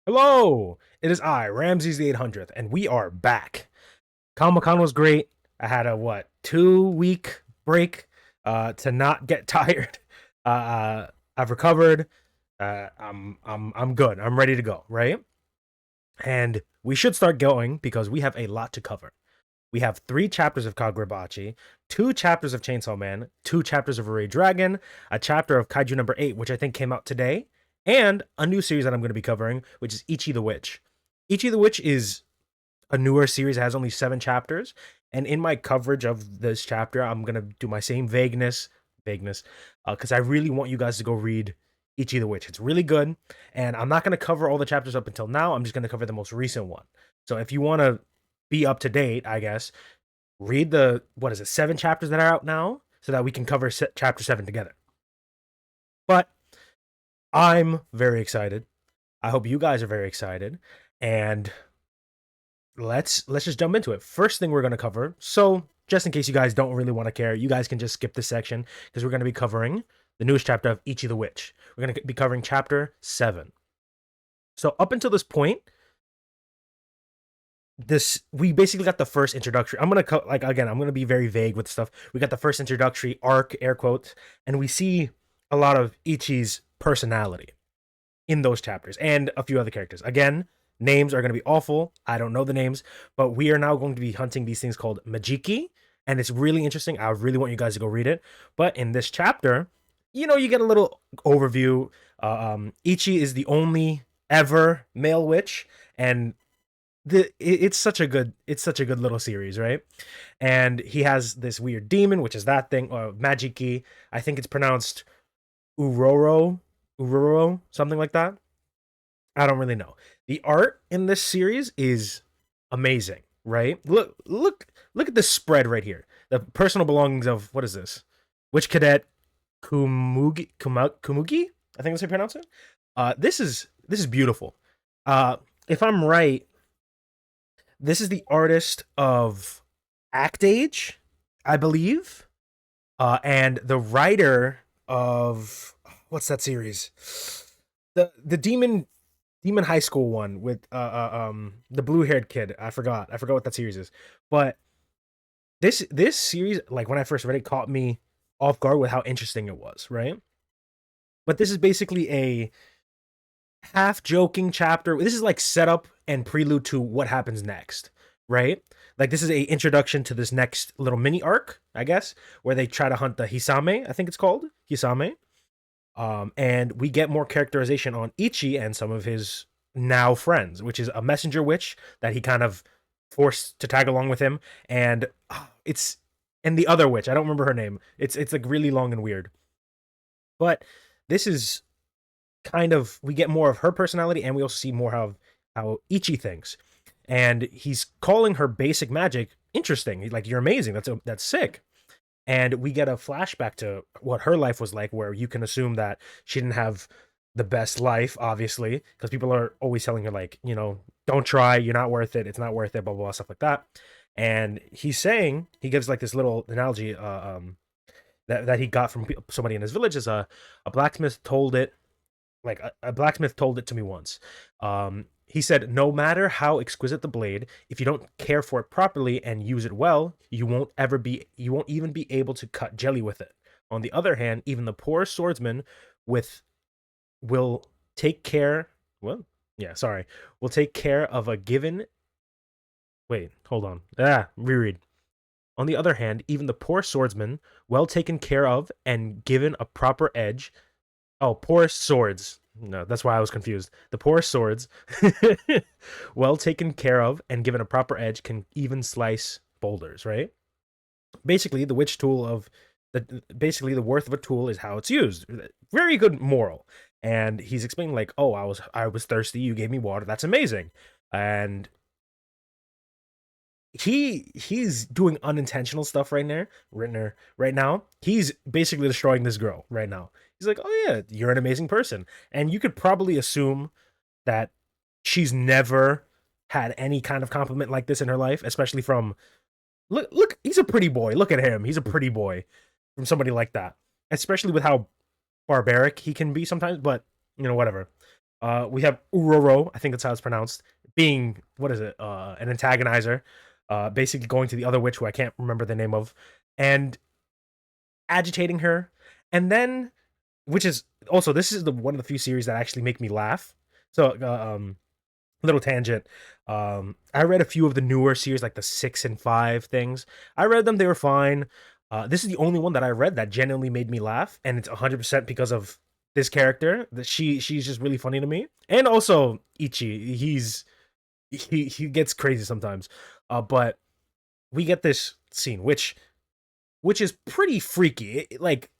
Hello, it is I, Ramses the 800th, and we are back. Comic-Con was great. I had a 2 week break to not get tired. I've recovered. I'm good. I'm ready to go, right? And we should start going because we have a lot to cover. We have 3 chapters of Kagurabachi, 2 chapters of Chainsaw Man, 2 chapters of RuriDragon, a chapter of Kaiju No.8, which I think came out today, and a new series that I'm going to be covering, which is Ichi the Witch. Ichi the Witch is a newer series. It has only 7 chapters, and in my coverage of this chapter, I'm going to do my same vagueness, because I really want you guys to go read Ichi the Witch. It's really good, and I'm not going to cover all the chapters up until now. I'm just going to cover the most recent one. So if you want to be up to date, I guess, read the 7 chapters that are out now, so that we can cover chapter 7 together. But I'm very excited. I hope you guys are very excited, and let's just jump into it. First thing we're going to cover, so just in case you guys don't really want to care, you guys can just skip this section because we're going to be covering the newest chapter of Ichi the Witch. We're going to be covering chapter 7. So up until this point, we basically got the first introductory. I'm gonna be very vague with stuff. We got the first introductory arc, air quotes, and we see a lot of Ichi's personality in those chapters and a few other characters. Again, names are gonna be awful. I don't know the names, but we are now going to be hunting these things called Majiki, and it's really interesting. I really want you guys to go read it. But in this chapter, you get a little overview. Ichi is the only ever male witch, and it's such a good little series, right? And he has this weird demon, which is that thing, or Majiki. I think it's pronounced Uroro, something like that. I don't really know. The art in this series is amazing, right? Look at this spread right here. The personal belongings of, what is this? Witch Cadet Kumugi? I think that's how you pronounce it. This is beautiful. If I'm right, this is the artist of Act Age, I believe, and the writer of, what's that series? The demon high school one with the blue haired kid. I forgot what that series is. But this series, like when I first read it, caught me off guard with how interesting it was, right? But this is basically a half joking chapter. This is like setup and prelude to what happens next, right? Like this is a introduction to this next little mini arc, I guess, where they try to hunt the Hisame. I think it's called Hisame. And we get more characterization on Ichi and some of his now friends, which is a messenger witch that he kind of forced to tag along with him, and the other witch. I don't remember her name. It's like really long and weird. But this is kind of, we get more of her personality, and we also see more how Ichi thinks. And he's calling her basic magic interesting. He's like, you're amazing. That's sick. And we get a flashback to what her life was like, where you can assume that she didn't have the best life, obviously, because people are always telling her, like, don't try, you're not worth it, it's not worth it, blah, blah, blah, stuff like that. And he gives like this little analogy that he got from somebody in his village, is a blacksmith told it, like a blacksmith told it to me once. He said, no matter how exquisite the blade, if you don't care for it properly and use it well, you won't even be able to cut jelly with it. On the other hand, even the poorest swordsman will take care of a given. Wait, hold on. Reread. On the other hand, even the poor swordsman, well taken care of and given a proper edge. Oh, poorest swords. No, that's why I was confused. The poorest swords, well taken care of and given a proper edge, can even slice boulders, right? Basically, the worth of a tool is how it's used. Very good moral. And he's explaining, like, oh, I was thirsty, you gave me water, that's amazing. And he's doing unintentional stuff right now. He's basically destroying this girl right now. He's like, oh yeah, you're an amazing person. And you could probably assume that she's never had any kind of compliment like this in her life, especially from, look, he's a pretty boy. Look at him. He's a pretty boy from somebody like that. Especially with how barbaric he can be sometimes, but whatever. We have Uroro, I think that's how it's pronounced, being what is it? An antagonizer, basically going to the other witch who I can't remember the name of, and agitating her, and then which is also this is the one of the few series that actually make me laugh. So little tangent. I read a few of the newer series, like the 6 and 5 things. I read them; they were fine. This is the only one that I read that genuinely made me laugh, and it's 100% because of this character. That she's just really funny to me, and also Ichi. He gets crazy sometimes. But we get this scene, which is pretty freaky. Like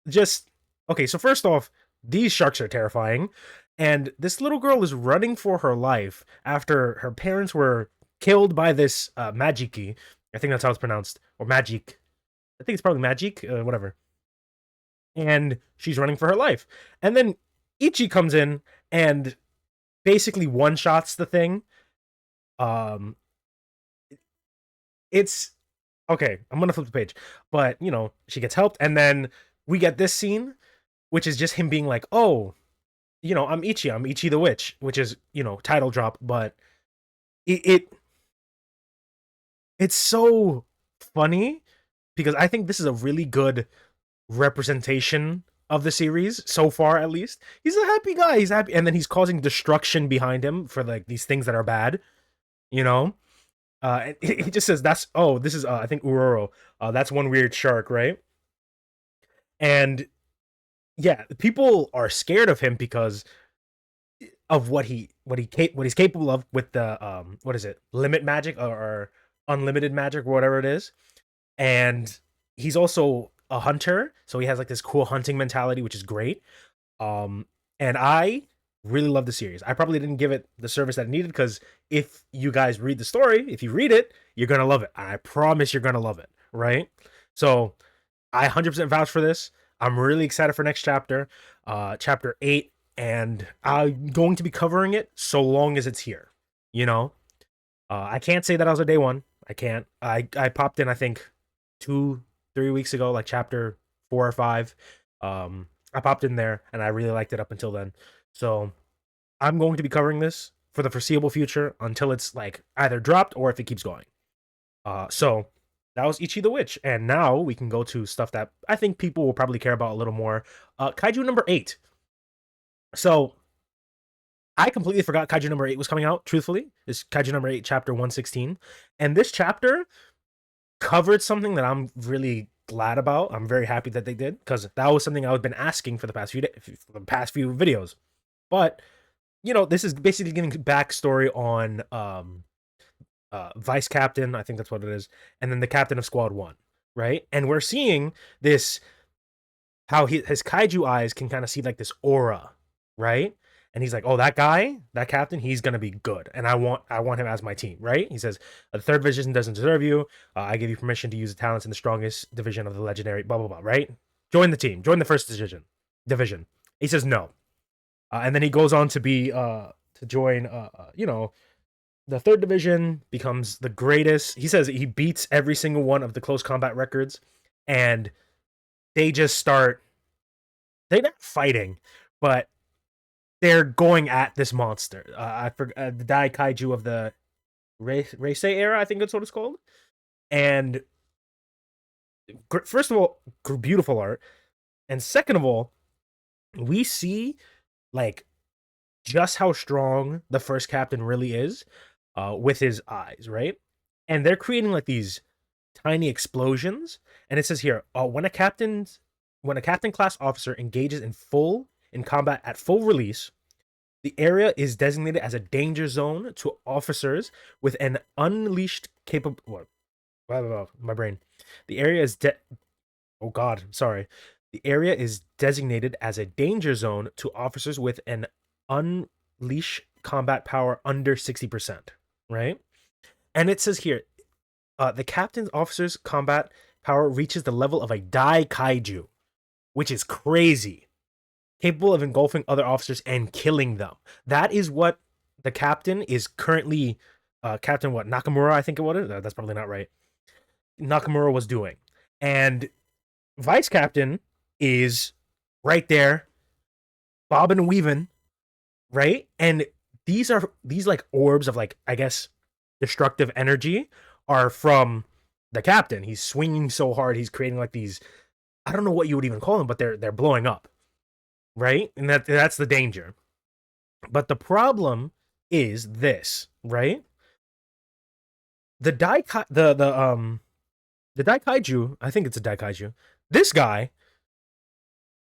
just okay. So first off, these sharks are terrifying, and this little girl is running for her life after her parents were killed by this Magiki. I think that's how it's pronounced, or Magic. I think it's probably Magic, whatever. And she's running for her life, and then Ichi comes in and basically one shots the thing. Um, it's okay. I'm gonna flip the page, but she gets helped, and then we get this scene, which is just him being like, "Oh, I'm Ichi the Witch," which is title drop, but it, it it's so funny because I think this is a really good representation of the series so far. At least he's a happy guy. He's happy, and then he's causing destruction behind him for like these things that are bad. You know, he just says that's this is I think Uroro. That's one weird shark, right? And yeah, people are scared of him because of what he's capable of with the what is it, limit magic or unlimited magic or whatever it is. And he's also a hunter, so he has like this cool hunting mentality, which is great. um and I really love the series. I probably didn't give it the service that it needed, because if you guys read the story, if you read it, you're gonna love it. I promise you're gonna love it, right? So I 100% vouch for this. I'm really excited for next chapter, chapter 8, and I'm going to be covering it so long as it's here. You know, I can't say that I was a day one. I can't. I popped in, I think 2 3 weeks ago, like chapter 4 or 5. I popped in there and I really liked it up until then. So I'm going to be covering this for the foreseeable future until it's like either dropped or if it keeps going. So that was Ichi the Witch, and now we can go to stuff that I think people will probably care about a little more. Kaiju number 8. So I completely forgot Kaiju number 8 was coming out. Truthfully, it's Kaiju number 8, chapter 116, and this chapter covered something that I'm really glad about. I'm very happy that they did, because that was something I've been asking for the past few videos. But this is basically giving backstory on vice captain, I think that's what it is, and then the captain of squad 1, right? And we're seeing this, how his kaiju eyes can kind of see like this aura, right? And he's like, "Oh, that guy, that captain, he's gonna be good, and I want him as my team," right? He says, "The third division doesn't deserve you. I give you permission to use the talents in the strongest division of the legendary blah blah blah." Right? Join the team. Join the first division. Division. He says no, and then he goes on to be to join the third division, becomes the greatest. He says he beats every single one of the close combat records, and they just start. They're not fighting, but they're going at this monster. I forgot the Dai Kaiju of the Reisei era. I think that's what it's called. And first of all, beautiful art, and second of all, we see like just how strong the first captain really is, with his eyes, right? And they're creating like these tiny explosions. And it says here, when a captain class officer engages in combat at full release, the area is designated as a danger zone to officers with an unleashed capable. What? My brain. The area is oh god, sorry. The area is designated as a danger zone to officers with an unleash combat power under 60%, right? And it says here, the captain's officer's combat power reaches the level of a Dai Kaiju, which is crazy. Capable of engulfing other officers and killing them. That is what the captain is currently, Captain what, Nakamura, I think it was. That's probably not right. Nakamura was doing. And Vice Captain is right there, bobbing and weaving, right? And these like orbs of like, I guess, destructive energy are from the captain. He's swinging so hard, he's creating like these, I don't know what you would even call them, but they're blowing up, right? And that's the danger. But the problem is this, right? The the Daikaiju, I think it's a Daikaiju. This guy,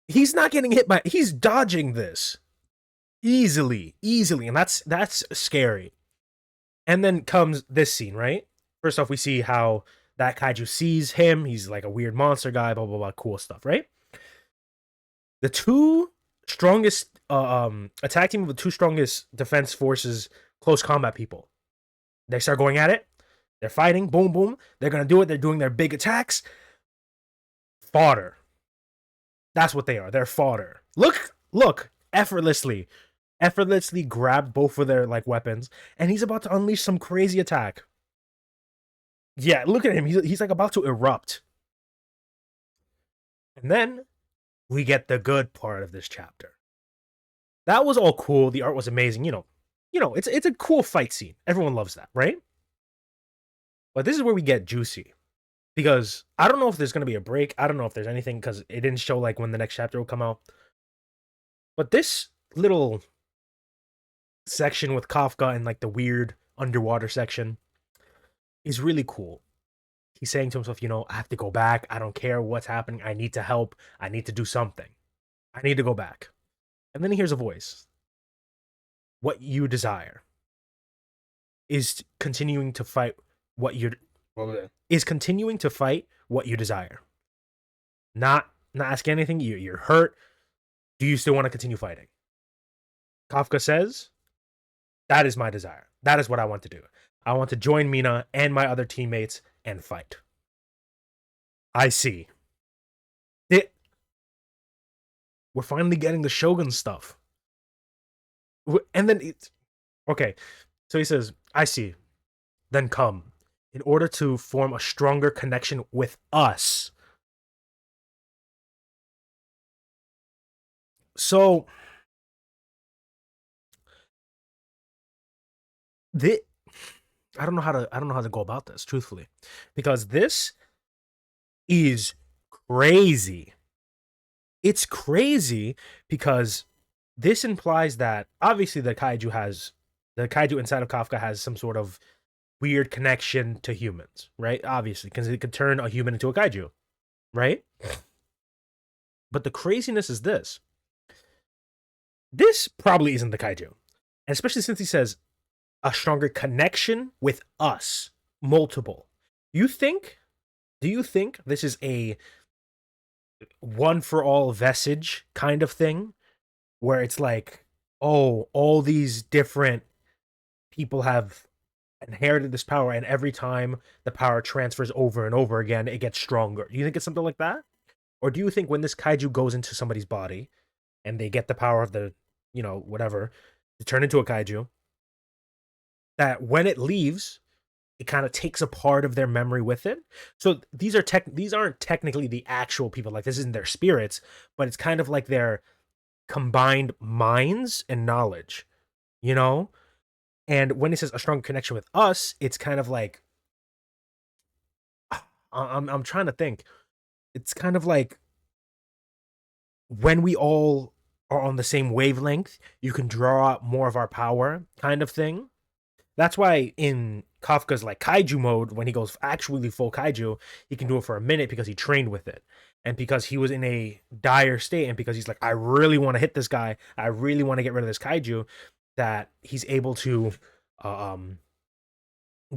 he's not getting hit by, he's dodging this easily, and that's scary. And then comes this scene, right? First off, we see how that kaiju sees him. He's like a weird monster guy, blah blah blah, cool stuff, right? The two strongest attack team of the two strongest defense forces, close combat people. They start going at it. They're fighting. Boom, boom. They're gonna do it. They're doing their big attacks. Fodder. That's what they are. They're fodder. Look, effortlessly grabbed both of their like weapons, and he's about to unleash some crazy attack. Yeah, look at him. He's like about to erupt. And then we get the good part of this chapter. That was all cool. The art was amazing. It's a cool fight scene. Everyone loves that, right? But this is where we get juicy. Because I don't know if there's going to be a break. I don't know if there's anything, because it didn't show like when the next chapter will come out. But this little section with Kafka and like the weird underwater section is really cool. He's saying to himself, I have to go back. I don't care what's happening. I need to help. I need to do something. I need to go back. And then he hears a voice. What you desire is continuing to fight what you desire. Not asking anything. You're hurt. Do you still want to continue fighting? Kafka says, that is my desire. That is what I want to do. I want to join Mina and my other teammates and fight. I see. We're finally getting the Shogun stuff. And then, okay. So he says, I see. Then come. In order to form a stronger connection with us. So, I don't know how to go about this, truthfully, because this is crazy. It's crazy because this implies that obviously the kaiju inside of Kafka has some sort of weird connection to humans, right? Obviously, because it could turn a human into a kaiju, right? But the craziness is this. This probably isn't the kaiju. And especially since he says a stronger connection with us, multiple. Do you think this is a one for all vestige kind of thing, where it's like, oh, all these different people have inherited this power, and every time the power transfers over and over again, it gets stronger? Do you think it's something like that? Or do you think when this kaiju goes into somebody's body and they get the power of the, whatever, to turn into a kaiju, that when it leaves, it kind of takes a part of their memory with it? So these aren't technically the actual people. Like, this isn't their spirits, but it's kind of like their combined minds and knowledge, And when he says a strong connection with us, it's kind of like, I'm trying to think. It's kind of like when we all are on the same wavelength, you can draw out more of our power, kind of thing. That's why in Kafka's like kaiju mode, when he goes actually full kaiju, he can do it for a minute because he trained with it. And because he was in a dire state, and because he's like, I really want to hit this guy, I really want to get rid of this kaiju, that he's able to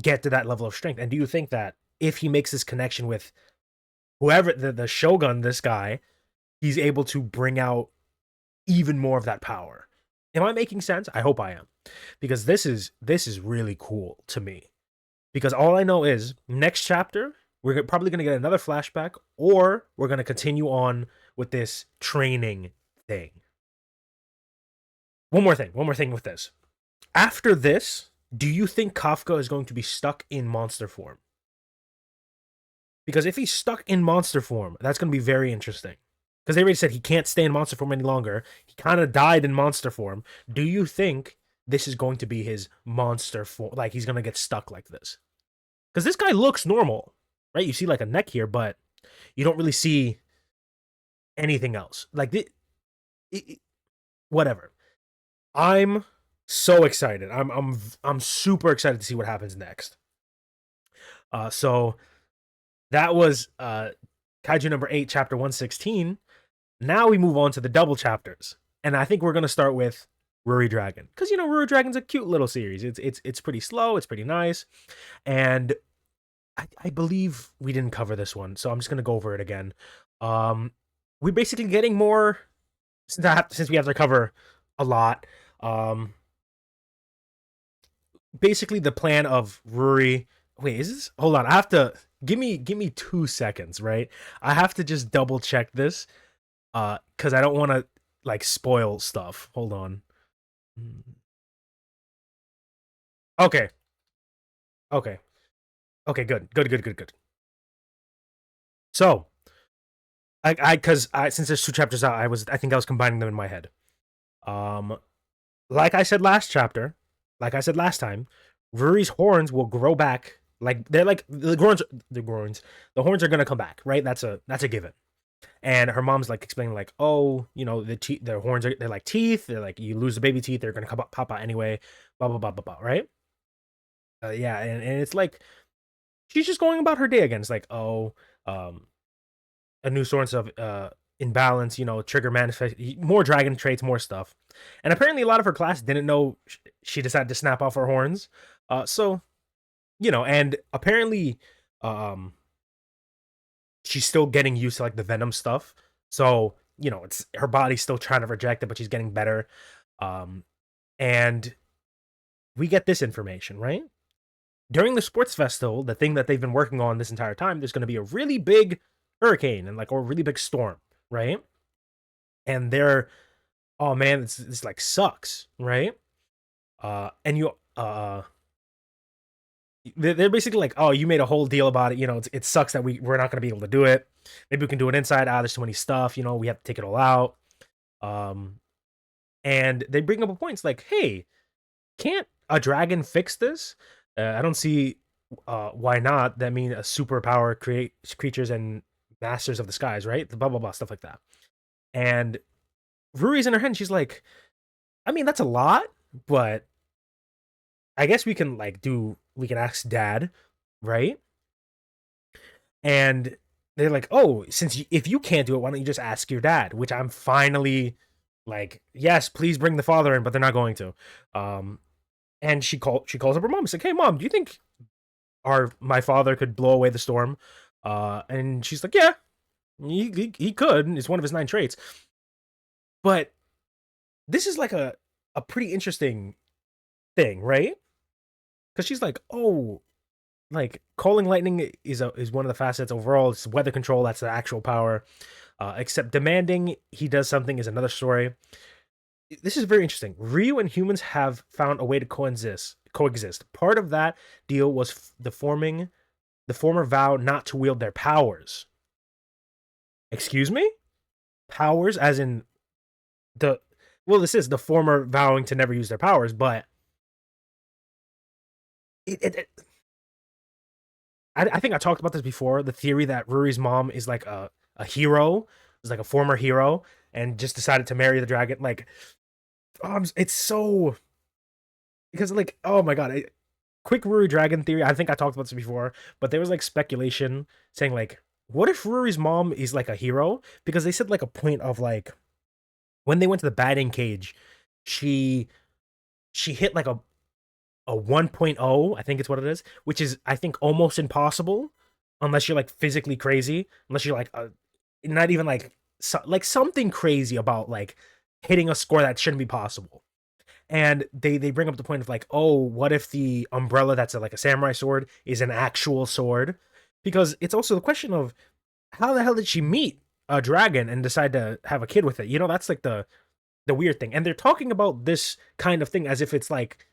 get to that level of strength. And do you think that if he makes this connection with whoever, the Shogun, this guy, he's able to bring out even more of that power? Am I making sense? I hope I am. Because this is really cool to me. Because all I know is next chapter, we're probably going to get another flashback, or we're going to continue on with this training thing. One more thing with this. After this, do you think Kafka is going to be stuck in monster form? Because if he's stuck in monster form, that's going to be very interesting. because they already said he can't stay in monster form any longer. He kind of died in monster form. Do you think this is going to be his monster form? Like he's gonna get stuck like this? Because this guy looks normal, right? You see like a neck here, but you don't really see anything else. Like whatever. I'm so excited. I'm super excited to see what happens next. So that was Kaiju No.8, chapter 116. Now we move on to the double chapters, and I think we're gonna start with RuriDragon, because RuriDragon's a cute little series. It's pretty slow, it's pretty nice, and I believe we didn't cover this one, so I'm just gonna go over it again. We're basically getting more since we have to cover a lot. Basically the plan of Ruri. Wait, is this? Hold on, I have to give me 2 seconds, right? I have to just double check this, because I don't want to like spoil stuff. Hold on. Okay. Okay. Okay. Good. So, because since there's 2 chapters out, I think I was combining them in my head. Like I said last chapter, like I said last time, Ruri's horns will grow back. Like they're like the horns are gonna come back, right? That's a given. And her mom's like explaining like, oh, the horns they're like teeth. They're like, you lose the baby teeth, they're gonna pop out anyway. Blah blah blah blah blah. Right? Yeah, and it's like she's just going about her day again. It's like, oh, a new source of imbalance, trigger manifest more dragon traits, more stuff. And apparently a lot of her class didn't know she decided to snap off her horns. So, and apparently she's still getting used to like the venom stuff. So, it's her body's still trying to reject it, but she's getting better. And we get this information, right? During the sports festival, the thing that they've been working on this entire time, there's going to be a really big hurricane and like a really big storm, right? And they're, oh man, this like sucks, right? And they're basically like, oh, you made a whole deal about it. It sucks that we're not going to be able to do it. Maybe we can do it inside. There's too many stuff. We have to take it all out. And they bring up a point. It's like, hey, can't a dragon fix this? I don't see why not. That mean a superpower creates creatures and masters of the skies, right? The blah blah blah stuff like that. And Ruri's in her head. And she's like, I mean, that's a lot, but I guess we can ask Dad, right? And they're like, oh, if you can't do it, why don't you just ask your dad? Which I'm finally like, yes, please bring the father in, but they're not going to. And she calls up her mom. She's like, hey, Mom, do you think my father could blow away the storm? And she's like, yeah, he could. It's one of his 9 traits. But this is like a pretty interesting thing, right? Because she's like, oh, like calling lightning is one of the facets overall. It's weather control. That's the actual power. Except demanding he does something is another story. This is very interesting. Ryu and humans have found a way to coexist. Part of that deal was the former vow not to wield their powers. Excuse me? Powers as in this is the former vowing to never use their powers, but I think I talked about this before. The theory that Ruri's mom is like a hero, is like a former hero, and just decided to marry the dragon. Like, it's so because like, oh my god, quick RuriDragon theory. I think I talked about this before, but there was like speculation saying like, what if Ruri's mom is like a hero? Because they said like a point of like when they went to the batting cage, she hit like a 1.0, I think it's what it is, which is I think almost impossible unless you're like physically crazy, unless you're like not even like something crazy about like hitting a score that shouldn't be possible. And they bring up the point of like, oh, what if the umbrella that's like a samurai sword is an actual sword? Because it's also the question of how the hell did she meet a dragon and decide to have a kid with it? That's like the weird thing. And they're talking about this kind of thing as if it's like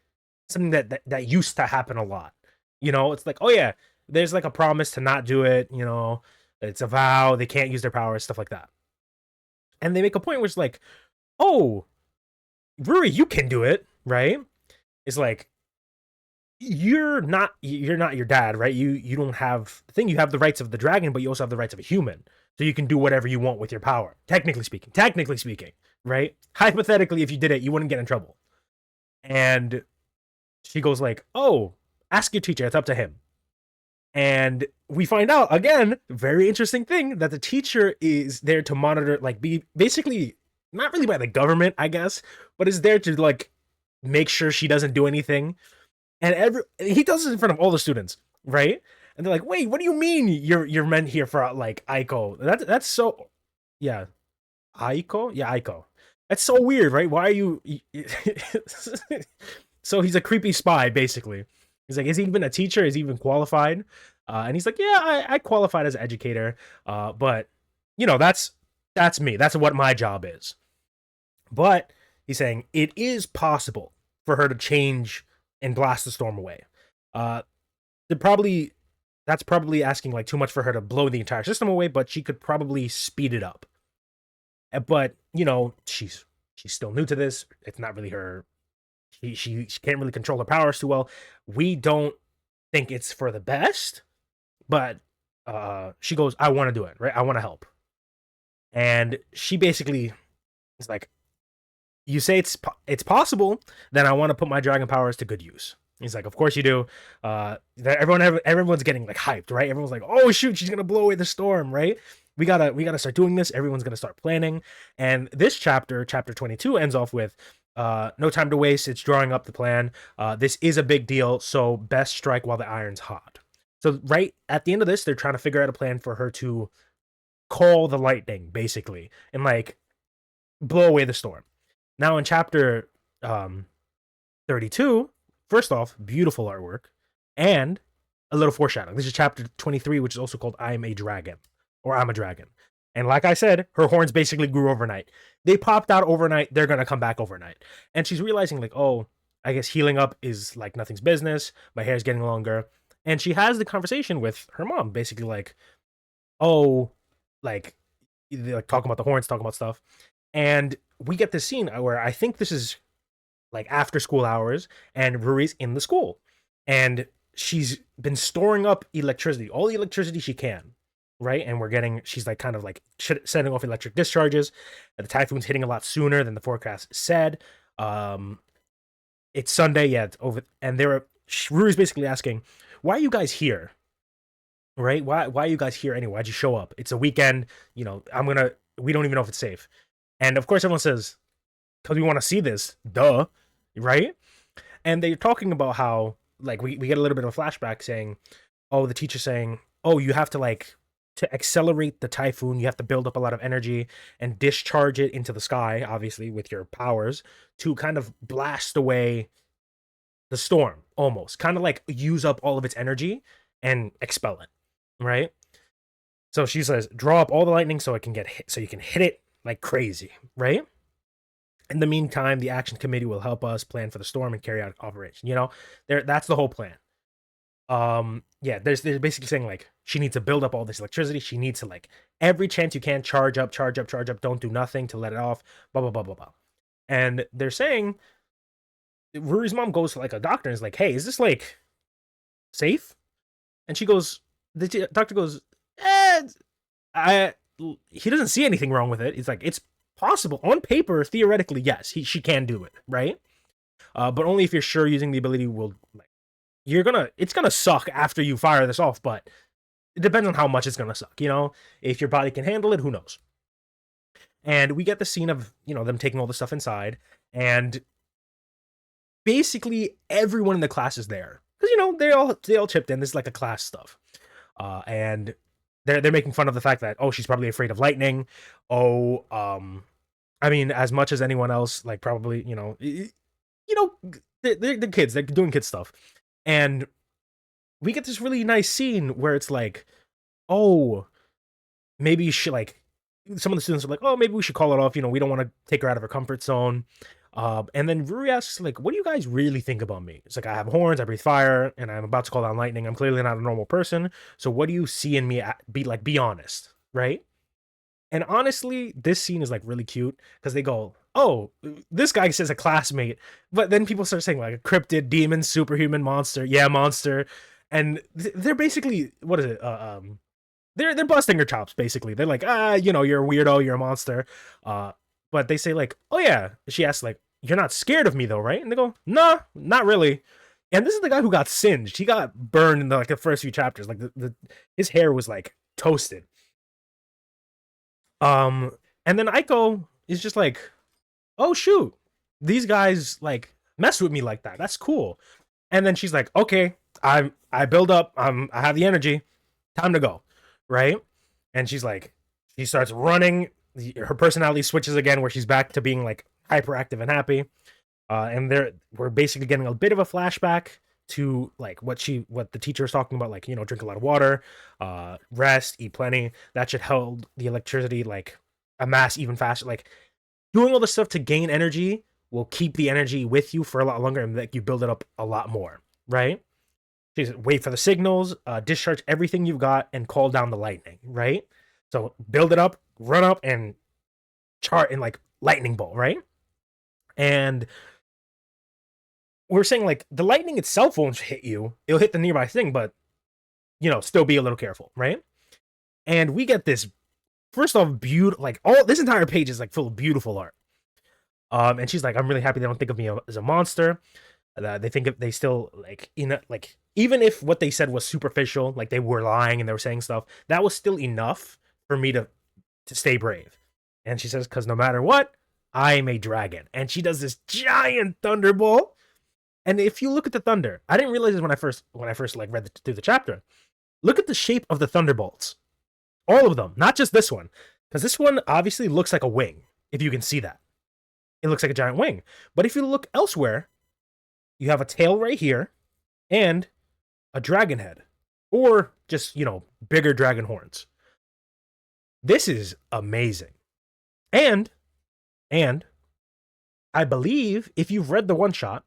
something that used to happen a lot. It's like, oh yeah, there's like a promise to not do it. It's a vow. They can't use their powers, stuff like that. And they make a point where it's like, oh, Ruri, you can do it, right? It's like, you're not your dad, right? You don't have the thing. You have the rights of the dragon, but you also have the rights of a human. So you can do whatever you want with your power. Technically speaking, right? Hypothetically, if you did it, you wouldn't get in trouble. And she goes like, "Oh, ask your teacher. It's up to him." And we find out again, very interesting thing, that the teacher is there to monitor, like, be basically not really by the government, I guess, but is there to like make sure she doesn't do anything. And he does this in front of all the students, right? And they're like, "Wait, what do you mean you're meant here for like Aiko?" That's so, yeah, Aiko, yeah, Aiko. That's so weird, right? Why are you? So he's a creepy spy, basically. He's like, is he even a teacher? Is he even qualified? And he's like, yeah, I qualified as an educator, but that's me. That's what my job is. But he's saying it is possible for her to change and blast the storm away. Uh, probably that's probably asking like too much for her to blow the entire system away, but she could probably speed it up. But she's still new to this. It's not really her. She can't really control her powers too well. We don't think it's for the best, but she goes, "I want to do it, right? I want to help." And she basically is like, "You say it's possible, then I want to put my dragon powers to good use." He's like, "Of course you do." Everyone's getting like hyped, right? Everyone's like, "Oh shoot, she's gonna blow away the storm," right? We gotta start doing this. Everyone's gonna start planning. And this chapter 22, ends off with, "No time to waste. It's drawing up the plan. This is a big deal, so best strike while the iron's hot." So right at the end of this, they're trying to figure out a plan for her to call the lightning, basically, and like blow away the storm. Now in chapter 32, first off, beautiful artwork and a little foreshadowing. This is chapter 23, which is also called "I Am a Dragon," or "I'm a Dragon." And like I said, her horns basically grew overnight. They popped out overnight. They're going to come back overnight. And she's realizing like, oh, I guess healing up is like nothing's business. My hair's getting longer. And she has the conversation with her mom, basically like, oh, like, they're like talking about the horns, talking about stuff. And we get this scene where I think this is like after school hours, and Ruri's in the school. And she's been storing up electricity, all the electricity she can, right? And she's like kind of like setting off electric discharges. The typhoon's hitting a lot sooner than the forecast said. It's Sunday, yeah, it's over. And Ruri's basically asking, "Why are you guys here? Right? Why are you guys here anyway? Why'd you show up? It's a weekend, we don't even know if it's safe." And of course everyone says, "Because we want to see this, duh," right? And they're talking about how, like, we get a little bit of a flashback saying, oh, the teacher saying, oh, you have to, like, to accelerate the typhoon, you have to build up a lot of energy and discharge it into the sky, obviously, with your powers, to kind of blast away the storm, almost. Kind of like use up all of its energy and expel it, right? So she says, draw up all the lightning so it can get hit, so you can hit it like crazy, right? In the meantime, the action committee will help us plan for the storm and carry out operation. That's the whole plan. Yeah, they're basically saying like she needs to build up all this electricity. She needs to, like, every chance you can, charge up. Don't do nothing to let it off. Blah blah blah blah blah. And they're saying, Ruri's mom goes to like a doctor and is like, "Hey, is this like safe?" And the doctor goes, he doesn't see anything wrong with it. He's like, it's possible on paper, theoretically, yes, she can do it, right? But only if you're sure using the ability will, like, it's gonna suck after you fire this off, but it depends on how much it's gonna suck. If your body can handle it, who knows? And we get the scene of them taking all the stuff inside, and basically everyone in the class is there because they all chipped in. This is like a class stuff, and they're making fun of the fact that, oh, she's probably afraid of lightning. Oh, I mean, as much as anyone else, like, probably, they're kids, they're doing kid stuff. And we get this really nice scene where it's like, oh, maybe you should, like, some of the students are like, oh, maybe we should call it off. We don't want to take her out of her comfort zone. And then Ruri asks, like, what do you guys really think about me? It's like, I have horns, I breathe fire, and I'm about to call down lightning. I'm clearly not a normal person. So what do you see in me? Be honest, right? And honestly, this scene is like really cute because they go, "Oh, this guy says a classmate," but then people start saying like a cryptid, demon, superhuman, monster, yeah, monster, and they're basically what is it? They're busting her chops basically. They're like, you know, you're a weirdo, you're a monster. But they say like, "Oh yeah," she asks like, "You're not scared of me though, right?" And they go, "No, not really." And this is the guy who got singed. He got burned in the first few chapters. Like his hair was like toasted. Um, and then Aiko is just like, "Oh shoot, these guys like mess with me like that. That's cool." And then she's like, "Okay, I build up. I have the energy. Time to go." Right? And she's like, she starts running. Her personality switches again, where she's back to being like hyperactive and happy. And we're basically getting a bit of a flashback to like what the teacher is talking about, like, you know, drink a lot of water, rest, eat plenty. That should hold the electricity like amass even faster. Like doing all this stuff to gain energy will keep the energy with you for a lot longer and like you build it up a lot more, right? She's wait for the signals, discharge everything you've got, and call down the lightning, right? So build it up, run up, and chart in like lightning bolt, right? And we're saying like the lightning itself won't hit you; it'll hit the nearby thing, but you know, still be a little careful, right? And we get this first off beautiful, like all this entire page is like full of beautiful art. And she's like, "I'm really happy they don't think of me as a monster. They think they still like like even if what they said was superficial, like they were lying and they were saying stuff, that was still enough for me to stay brave." And she says, "Because no matter what, I'm a dragon." And she does this giant thunderbolt. And if you look at the thunder, I didn't realize this when I first like read through the chapter. Look at the shape of the thunderbolts, all of them, not just this one, because this one obviously looks like a wing. If you can see that, it looks like a giant wing. But if you look elsewhere, you have a tail right here and a dragon head, or just, you know, bigger dragon horns. This is amazing. And I believe if you've read the one shot,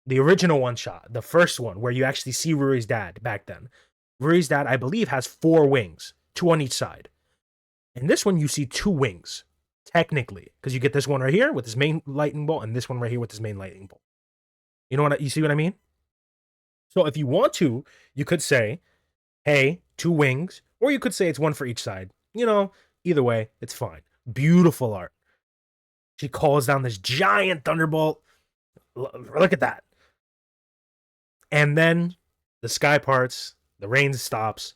the original one shot, the first one where you actually see Ruri's dad back then, Ruri's dad, I believe, has 4 wings, 2 on each side. In this one, you see 2 wings, technically, because you get this one right here with his main lightning bolt, and this one right here with his main lightning bolt. You know what? You see what I mean? So if you want to, you could say, "Hey, 2 wings," or you could say it's 1 for each side. You know, either way, it's fine. Beautiful art. She calls down this giant thunderbolt. Look at that. And then the sky parts, the rain stops,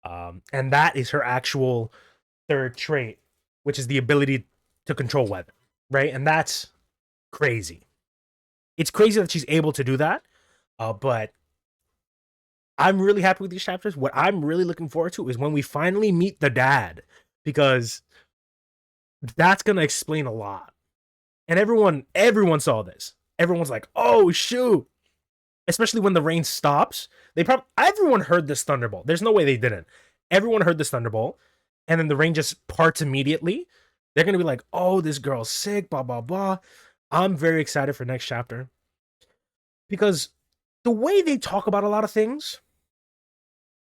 and that is her actual 3rd trait, which is the ability to control weather, right? And that's crazy. It's crazy that she's able to do that, but I'm really happy with these chapters. What I'm really looking forward to is when we finally meet the dad, because that's gonna explain a lot. And everyone saw this. Everyone's like, "Oh shoot!" Especially when the rain stops. Everyone heard this thunderbolt. There's no way they didn't. Everyone heard this thunderbolt, and then the rain just parts immediately. They're gonna be like, "Oh, this girl's sick." Blah blah blah. I'm very excited for next chapter because the way they talk about a lot of things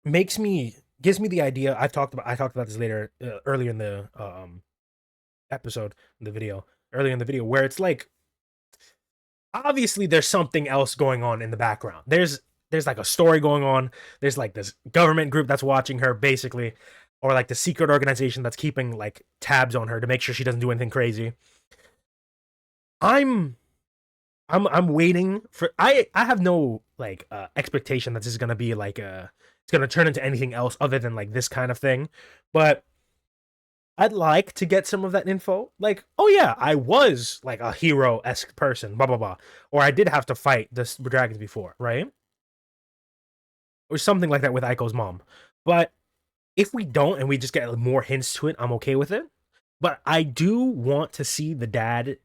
gives me the idea. I talked about this later earlier in the episode, in the video, earlier in the video, where it's like obviously there's something else going on in the background. There's like a story going on. There's like this government group that's watching her basically, or like the secret organization that's keeping like tabs on her to make sure she doesn't do anything crazy. I'm waiting for I have no like expectation that this is gonna be like it's gonna turn into anything else other than like this kind of thing, but I'd like to get some of that info. Like, oh yeah, I was like a hero-esque person, blah blah blah, or I did have to fight the dragons before, right? Or something like that with Aiko's mom. But if we don't and we just get more hints to it, I'm okay with it. But I do want to see the dad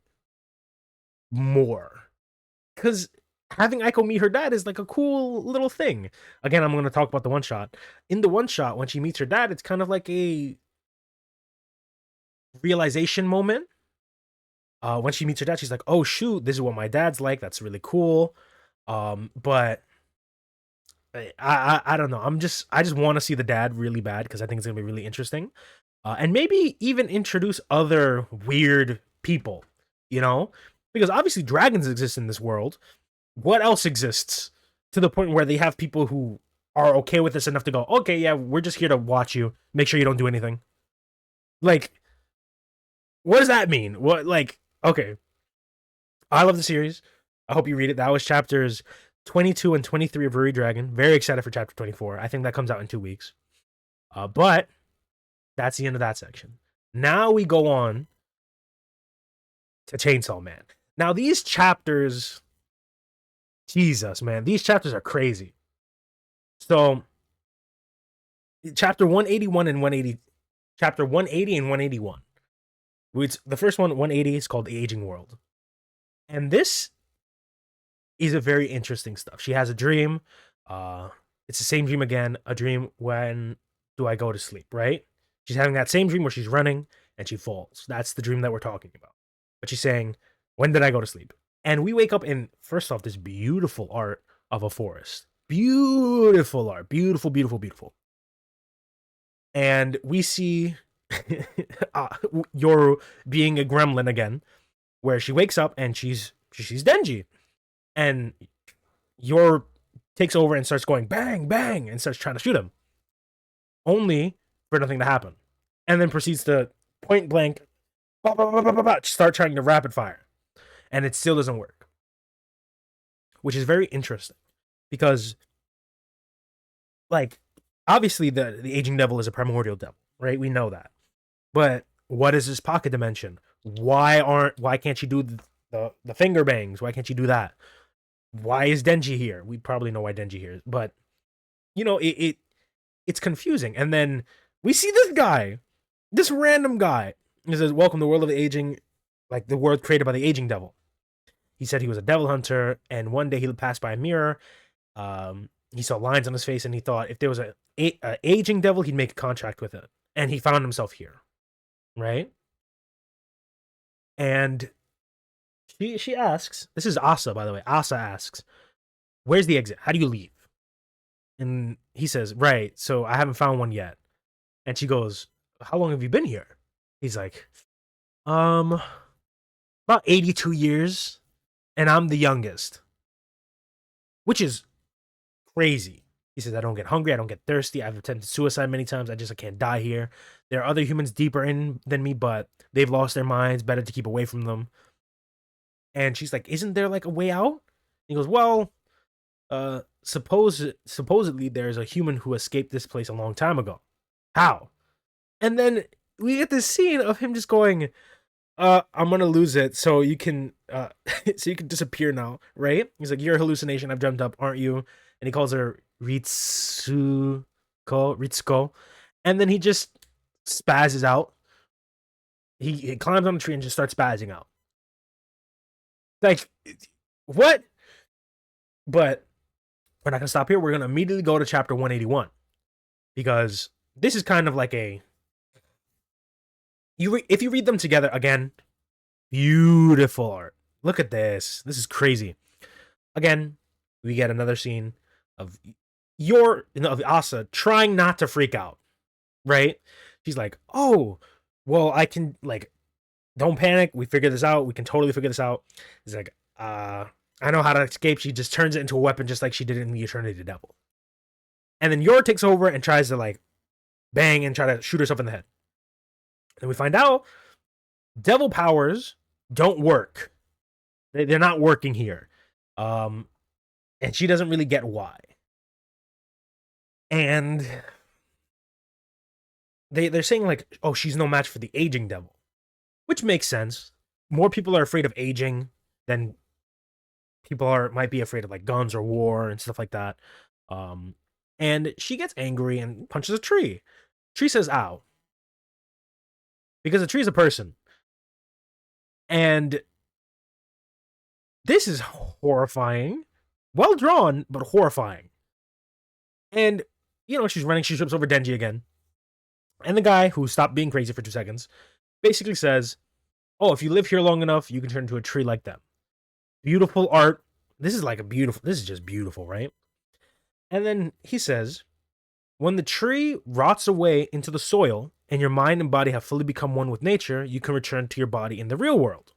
more, because having Aiko meet her dad is like a cool little thing. Again, I'm going to talk about the one shot. In the one shot, when she meets her dad, it's kind of like a realization moment. When she meets her dad, she's like, "Oh shoot, this is what my dad's like. That's really cool." But I don't know. I just want to see the dad really bad because I think it's gonna be really interesting. and maybe even introduce other weird people, you know? Because obviously dragons exist in this world. What else exists to the point where they have people who are okay with this enough to go, okay, yeah, we're just here to watch you, make sure you don't do anything? Like, what does that mean? What, like, okay. I love the series. I hope you read it. That was chapters 22 and 23 of RuriDragon. Very excited for chapter 24. I think that comes out in 2 weeks. But that's the end of that section. Now we go on to Chainsaw Man. Now these chapters, Jesus, man, these chapters are crazy. So chapter 181 and 180, chapter 180 and 181. Which the first one, 180, is called The Aging World. And this is a very interesting stuff. She has a dream. It's the same dream again. A dream, when do I go to sleep, right? She's having that same dream where she's running and she falls. That's the dream that we're talking about. But she's saying, when did I go to sleep? And we wake up in, first off, this beautiful art of a forest. Beautiful art. Beautiful, beautiful, beautiful. And we see Yoru being a gremlin again, where she wakes up and she sees Denji. And Yoru takes over and starts going bang, bang, and starts trying to shoot him. Only for nothing to happen. And then proceeds to point blank start trying to rapid fire. And it still doesn't work. Which is very interesting. Because, like, obviously the aging devil is a primordial devil, right? We know that. But what is this pocket dimension? Why can't she do the finger bangs? Why can't she do that? Why is Denji here? We probably know why Denji here is, but you know, it's confusing. And then we see this guy, this random guy. He says, "Welcome to the world of the aging, like the world created by the aging devil." He said he was a devil hunter, and one day he passed by a mirror. He saw lines on his face, and he thought if there was a aging devil, he'd make a contract with it. And he found himself here, right? And she asks, this is Asa, by the way. Asa asks, "Where's the exit? How do you leave?" And he says, "Right, so I haven't found one yet." And she goes, "How long have you been here?" He's like, about 82 years, and I'm the youngest. Which is crazy. He says, "I don't get hungry, I don't get thirsty, I've attempted suicide many times, I can't die here. There are other humans deeper in than me, but they've lost their minds, better to keep away from them." And she's like, "Isn't there like a way out?" He goes, "Well, supposedly there's a human who escaped this place a long time ago. How?" And then we get this scene of him just going, "I'm gonna lose it, so you can so you can disappear now, right?" He's like, "You're a hallucination, I've jumped up, aren't you?" And he calls her Ritsuko. And then he just spazzes out. He climbs on the tree and just starts spazzing out. Like, what? But we're not gonna stop here. We're gonna immediately go to chapter 181. Because this is kind of like a... if you read them together, again, beautiful art. Look at this. This is crazy. Again, we get another scene of of Asa trying not to freak out, right? She's like, "Oh, well, I can, like, don't panic. We figure this out. We can totally figure this out." He's like, "I know how to escape." She just turns it into a weapon just like she did in the Eternity Devil. And then Yor takes over and tries to, like, bang and try to shoot herself in the head. And we find out devil powers don't work. They're not working here. And she doesn't really get why. And they're saying, like, "Oh, she's no match for the aging devil," which makes sense. More people are afraid of aging than people might be afraid of, like, guns or war and stuff like that. And she gets angry and punches a tree. Tree says, "Ow," because a tree is a person. And this is horrifying. Well drawn, but horrifying. And, you know, she's running, she trips over Denji again. And the guy, who stopped being crazy for 2 seconds, basically says, "Oh, if you live here long enough, you can turn into a tree like them." Beautiful art. This is just beautiful, right? And then he says, "When the tree rots away into the soil, and your mind and body have fully become one with nature, you can return to your body in the real world.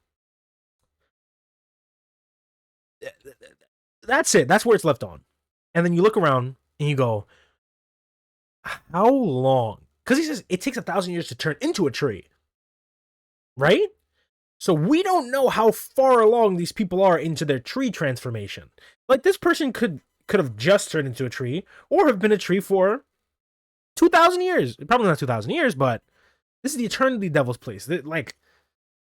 That's it. That's where it's left on. And then you look around and you go, how long? Because he says it takes 1,000 years to turn into a tree, right? So we don't know how far along these people are into their tree transformation. Like, this person could have just turned into a tree, or have been a tree for 2,000 years. Probably not 2,000 years, but this is the eternity devil's place. Like,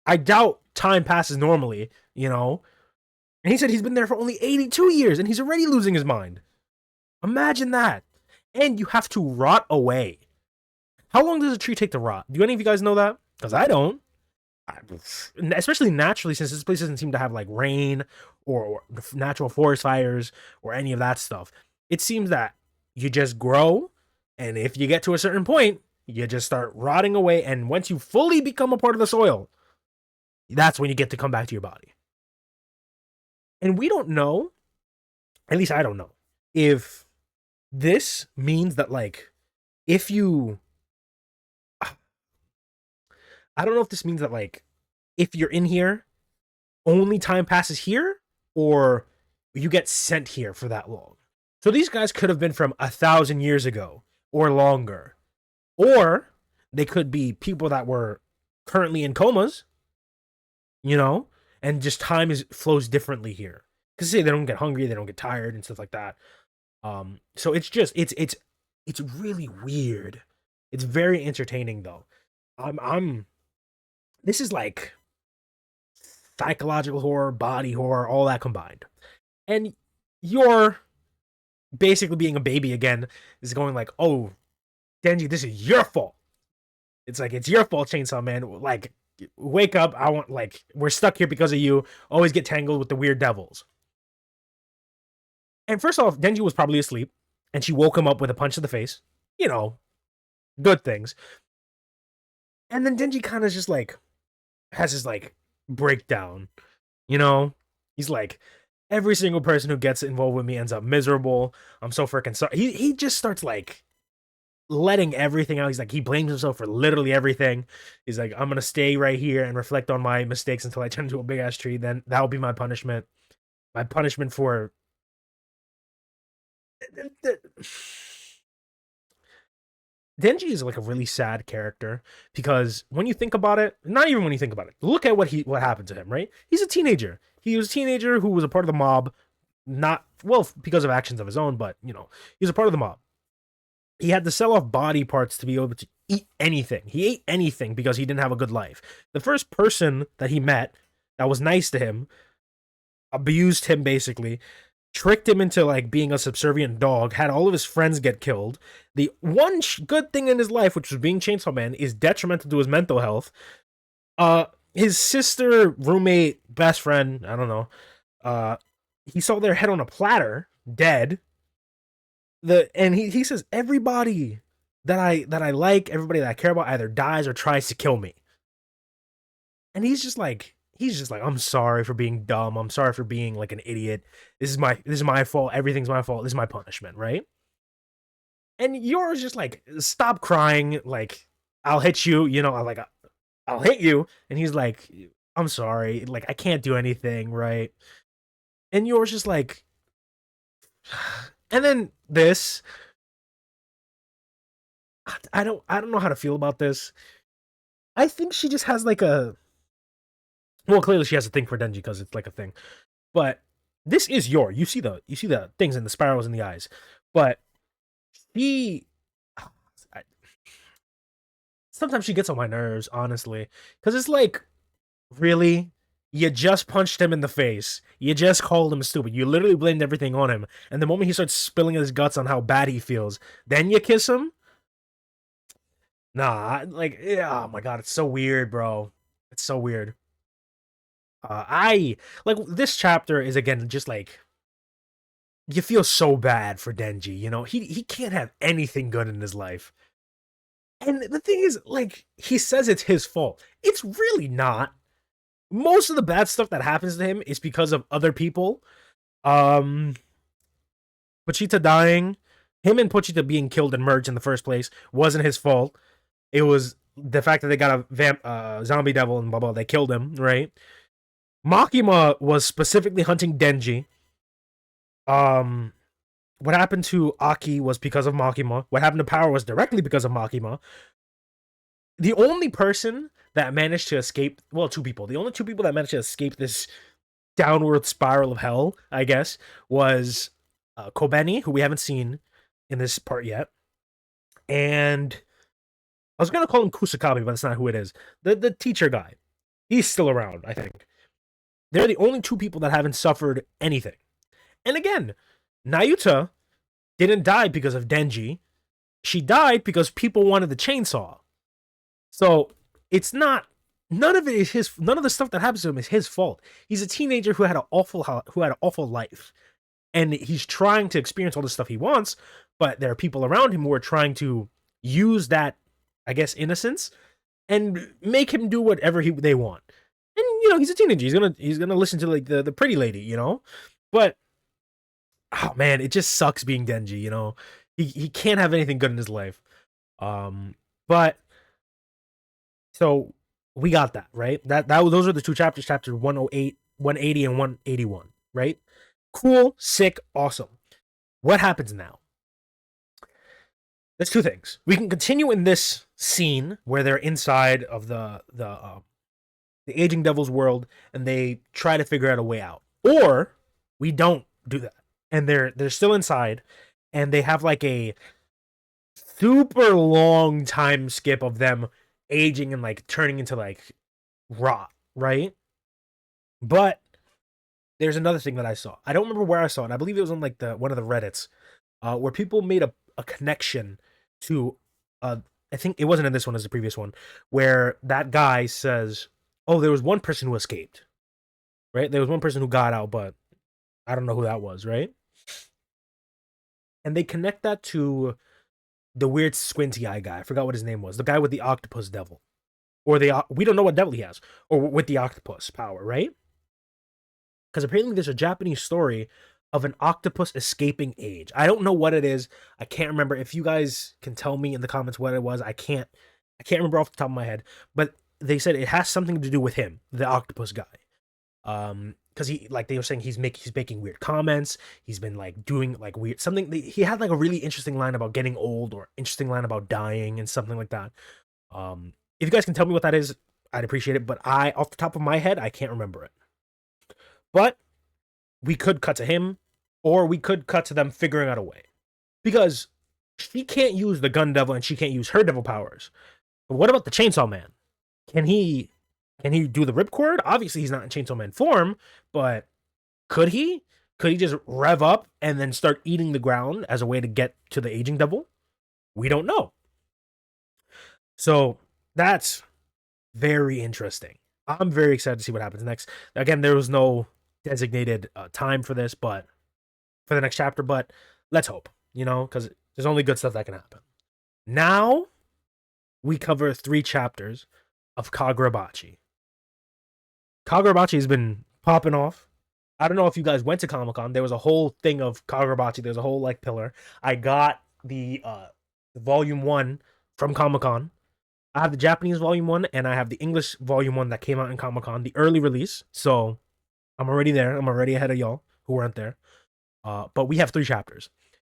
I doubt time passes normally, you know? And he said he's been there for only 82 years, and he's already losing his mind. Imagine that. And you have to rot away. How long does a tree take to rot? Do any of you guys know that? Because I don't. Especially naturally, since this place doesn't seem to have like rain or natural forest fires or any of that stuff. It seems that you just grow, and if you get to a certain point, you just start rotting away, and once you fully become a part of the soil, that's when you get to come back to your body. And we don't know, at least I don't know, if this means that, like, if you... I don't know if this means that, like, if you're in here, only time passes here, or you get sent here for that long. So these guys could have been from 1,000 years ago, or longer. Or they could be people that were currently in comas, you know, and just time flows differently here. Because say they don't get hungry, they don't get tired, and stuff like that. So it's just, it's really weird. It's very entertaining, though. This is like psychological horror, body horror, all that combined. And you're basically being a baby again, is going like, oh, Denji, this is your fault. It's like, it's your fault, Chainsaw Man. Like, wake up. We're stuck here because of you. Always get tangled with the weird devils. And first off, Denji was probably asleep, and she woke him up with a punch to the face. You know, good things. And then Denji kind of just like has his like breakdown, you know? He's like, every single person who gets involved with me ends up miserable. I'm so freaking sorry. He just starts like letting everything out. He's like, he blames himself for literally everything. He's like, I'm gonna stay right here and reflect on my mistakes until I turn into a big ass tree. Then that'll be my punishment. My punishment for Denji is like a really sad character, because when you think about it, not even when you think about it, look at what happened to him, right? He's a teenager. He was a teenager who was a part of the mob, not, well, because of actions of his own, but, you know, he was a part of the mob. He had to sell off body parts to be able to eat anything. He ate anything because he didn't have a good life. The first person that he met that was nice to him, abused him basically, tricked him into like being a subservient dog, had all of his friends get killed. The one good thing in his life, which was being Chainsaw Man, is detrimental to his mental health. His sister, roommate, best friend, I don't know, he saw their head on a platter, dead. And he says, everybody that I like, everybody that I care about either dies or tries to kill me. And he's just like, I'm sorry for being dumb. I'm sorry for being like an idiot. This is my fault. Everything's my fault. This is my punishment, right? And yours just like, stop crying. Like, I'll hit you. You know, I'll hit you. And he's like, I'm sorry. Like, I can't do anything, right? And yours just like, and then this, I don't know how to feel about this. I think she just has like a, well, clearly she has a thing for Denji because it's like a thing. But this is you see the things in the spirals in the eyes. But sometimes she gets on my nerves, honestly. Because it's like, really? You just punched him in the face. You just called him stupid. You literally blamed everything on him. And the moment he starts spilling his guts on how bad he feels, then you kiss him? Nah, like, yeah, oh my god, it's so weird, bro. It's so weird. I like, this chapter is again just like, you feel so bad for Denji, you know? He can't have anything good in his life. And the thing is, like, he says it's his fault. It's really not. Most of the bad stuff that happens to him is because of other people. Pochita dying, him and Pochita being killed and merged in the first place wasn't his fault. It was the fact that they got a zombie devil and blah blah. They killed him, right? Makima was specifically hunting Denji. Um, what happened to Aki was because of Makima. What happened to Power was directly because of Makima. The only person that managed to escape, well, two people. The only two people that managed to escape this downward spiral of hell, I guess, was Kobeni, who we haven't seen in this part yet, and I was gonna call him Kusakabe, but that's not who it is. The teacher guy, he's still around, I think. They're the only two people that haven't suffered anything. And again, Nayuta didn't die because of Denji. She died because people wanted the chainsaw. So it's not. None of it is his. None of the stuff that happens to him is his fault. He's a teenager who had an awful life, and he's trying to experience all the stuff he wants. But there are people around him who are trying to use that, I guess, innocence and make him do whatever they want. And he's a teenager. He's gonna listen to like the pretty lady, But oh man, it just sucks being Denji. He can't have anything good in his life. But so we got that right. Those are the two chapters, chapter 108, 180, and 181. Right? Cool, sick, awesome. What happens now? There's two things. We can continue in this scene where they're inside of the aging devil's world and they try to figure out a way out, or we don't do that and they're still inside and they have like a super long time skip of them aging and like turning into like rot, right? But there's another thing that I saw. I don't remember where I saw it. I believe it was on like one of the Reddits, where people made a connection to I think it wasn't in this one as the previous one, where that guy says, oh, there was one person who escaped, right? There was one person who got out, but I don't know who that was, right? And they connect that to the weird squinty eye guy. I forgot what his name was. The guy with the octopus devil. Or we don't know what devil he has. Or with the octopus power, right? Because apparently there's a Japanese story of an octopus escaping age. I don't know what it is. I can't remember. If you guys can tell me in the comments what it was, I can't remember off the top of my head. But they said it has something to do with him, the octopus guy. Because he, like they were saying, he's making weird comments. He's been like doing like weird something. He had like a really interesting line about getting old, or interesting line about dying, and something like that. If you guys can tell me what that is, I'd appreciate it. But off the top of my head, I can't remember it. But we could cut to him, or we could cut to them figuring out a way, because she can't use the gun devil and she can't use her devil powers. But what about the Chainsaw Man? Can he do the ripcord? Obviously, he's not in Chainsaw Man form, but could he? Could he just rev up and then start eating the ground as a way to get to the aging devil? We don't know. So that's very interesting. I'm very excited to see what happens next. Again, there was no designated time for this, but for the next chapter. But let's hope, because there's only good stuff that can happen. Now we cover 3 chapters of Kagurabachi. Kagurabachi has been popping off. I don't know if you guys went to Comic-Con. There was a whole thing of Kagurabachi. There's a whole like pillar. I got the volume 1 from Comic-Con. I have the Japanese volume 1 and I have the English volume 1 that came out in Comic-Con, the early release. So I'm already there. I'm already ahead of y'all who weren't there. But we have 3 chapters.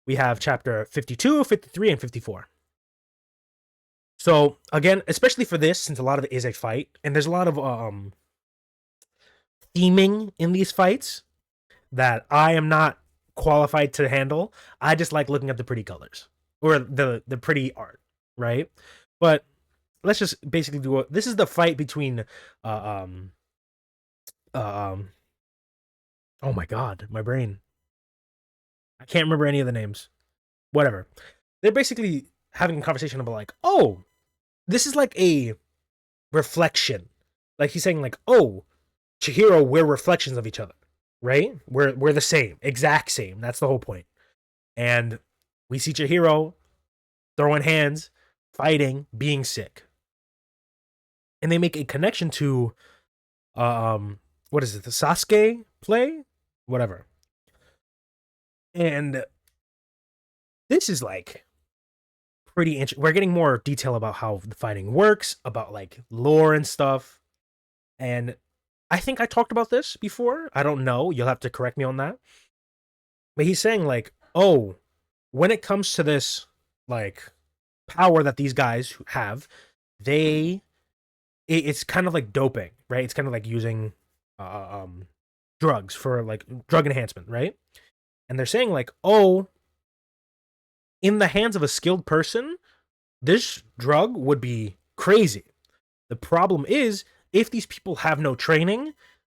We have chapter 52, 53, and 54. So again, especially for this, since a lot of it is a fight, and there's a lot of theming in these fights that I am not qualified to handle. I just like looking at the pretty colors or the pretty art, right? But let's just basically do this is the fight between oh my god, my brain. I can't remember any of the names. Whatever. They're basically having a conversation about like, oh, this is like a reflection. Like he's saying like, oh, Chihiro, we're reflections of each other, right? We're the same, exact same. That's the whole point. And we see Chihiro throwing hands, fighting, being sick. And they make a connection to what is it? The Sasuke play? Whatever. And this is like pretty interesting. We're getting more detail about how the fighting works, about like lore and stuff. And I think I talked about this before. I don't know. You'll have to correct me on that. But he's saying like, oh, when it comes to this like power that these guys have, it's kind of like doping, right? It's kind of like using drugs for like drug enhancement, right? And they're saying like, oh, in the hands of a skilled person, this drug would be crazy. The problem is, if these people have no training,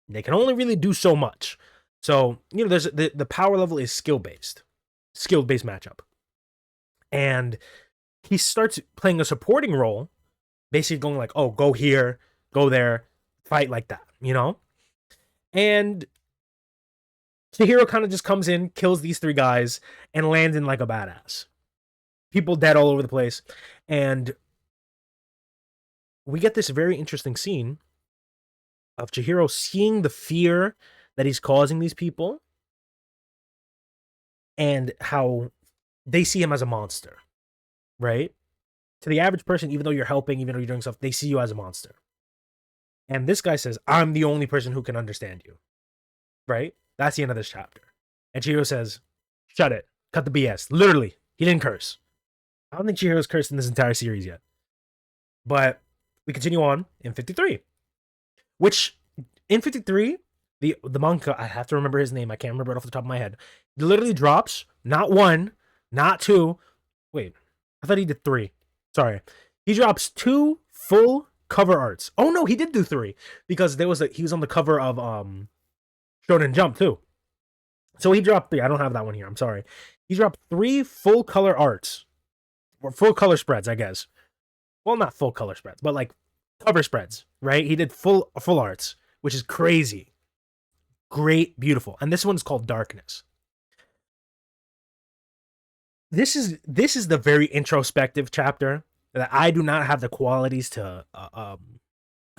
they can only really do so much. So, there's the power level is skill based matchup. And he starts playing a supporting role, basically going like, oh, go here, go there, fight like that, And Chihiro kind of just comes in, kills these three guys, and lands in like a badass. People dead all over the place. And we get this very interesting scene of Chihiro seeing the fear that he's causing these people and how they see him as a monster, right? To the average person, even though you're helping, even though you're doing stuff, they see you as a monster. And this guy says, I'm the only person who can understand you, right? That's the end of this chapter. And Chihiro says, shut it. Cut the BS. Literally, he didn't curse. I don't think Chihiro's cursed in this entire series yet. But we continue on in 53. Which, in 53, the manga, I have to remember his name. I can't remember it off the top of my head. He literally drops, not one, not two. Wait, I thought he did 3. Sorry. He drops 2 full cover arts. Oh, no, he did do 3. Because he was on the cover of Shonen Jump, too. So he dropped 3. I don't have that one here. I'm sorry. He dropped 3 full color arts. Or full color spreads, I guess. Well, not full color spreads, but like cover spreads, right? He did full arts, which is crazy. Great, beautiful. And this one's called Darkness. This is the very introspective chapter that I do not have the qualities to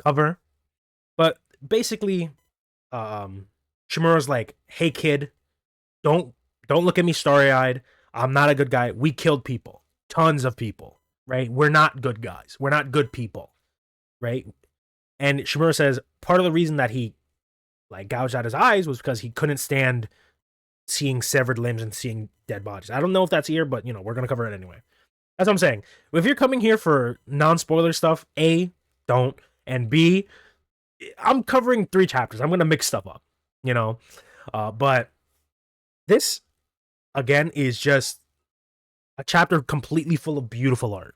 cover. But basically, Shimura's like, hey kid, don't look at me starry-eyed. I'm not a good guy. We killed people. Tons of people, right? We're not good guys. We're not good people, right? And Shimura says part of the reason that he like gouged out his eyes was because he couldn't stand seeing severed limbs and seeing dead bodies. I don't know if that's here, but we're gonna cover it anyway. That's what I'm saying. If you're coming here for non-spoiler stuff, A, don't, and B, I'm covering 3 chapters. I'm gonna mix stuff up, but this again is just a chapter completely full of beautiful art,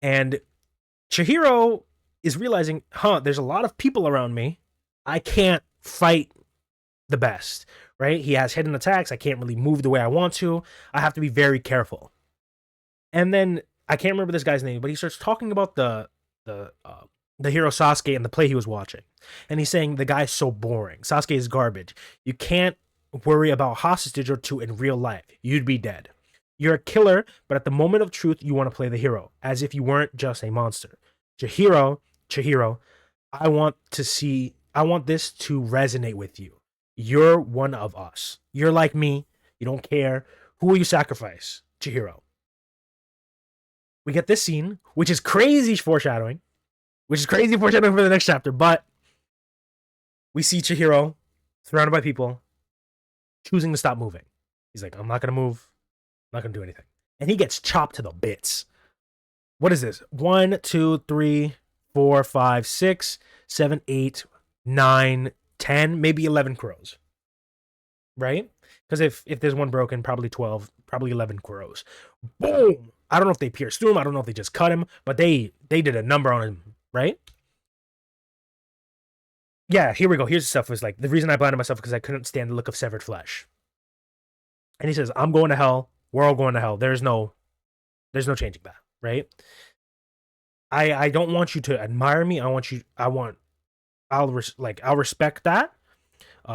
and Chihiro is realizing, there's a lot of people around me. I can't fight the best, right? He has hidden attacks. I can't really move the way I want to. I have to be very careful. And then I can't remember this guy's name, but he starts talking about the hero Sasuke and the play he was watching. And he's saying the guy's so boring. Sasuke is garbage. You can't worry about hostage or 2 in real life. You'd be dead. You're a killer, but at the moment of truth, you want to play the hero, as if you weren't just a monster. Chihiro, I want this to resonate with you. You're one of us. You're like me. You don't care. Who will you sacrifice? Chihiro. We get this scene, which is crazy foreshadowing for the next chapter, but we see Chihiro surrounded by people choosing to stop moving. He's like, I'm not going to move. I'm not going to do anything. And he gets chopped to the bits. What is this? 1, 2, 3, 4, 5, 6, 7, 8, 9, 10, maybe 11 crows. Right? Because if there's one broken, probably 12, probably 11 crows. Boom! I don't know if they pierced through him. I don't know if they just cut him, but they did a number on him, right? Yeah, here we go. Here's the stuff. It was like, the reason I blinded myself because I couldn't stand the look of severed flesh. And he says, I'm going to hell. We're all going to hell. There's no changing that, right? I don't want you to admire me. I'll respect that.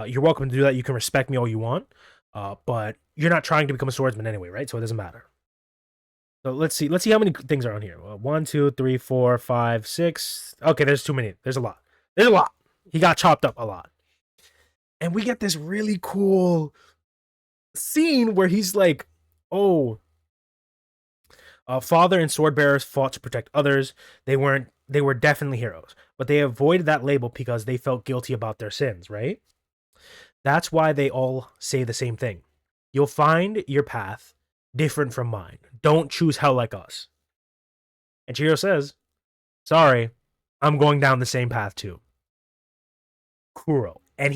You're welcome to do that. You can respect me all you want. But you're not trying to become a swordsman anyway, right? So it doesn't matter. So let's see how many things are on here. 1, 2, 3, 4, 5, 6. Okay, there's too many. There's a lot. He got chopped up a lot. And we get this really cool scene where he's like, oh, Father and sword bearers fought to protect others. They were definitely heroes, but they avoided that label because they felt guilty about their sins, right? That's why they all say the same thing. You'll find your path different from mine. Don't choose hell like us. And Chihiro says, sorry, I'm going down the same path too. Kuro. And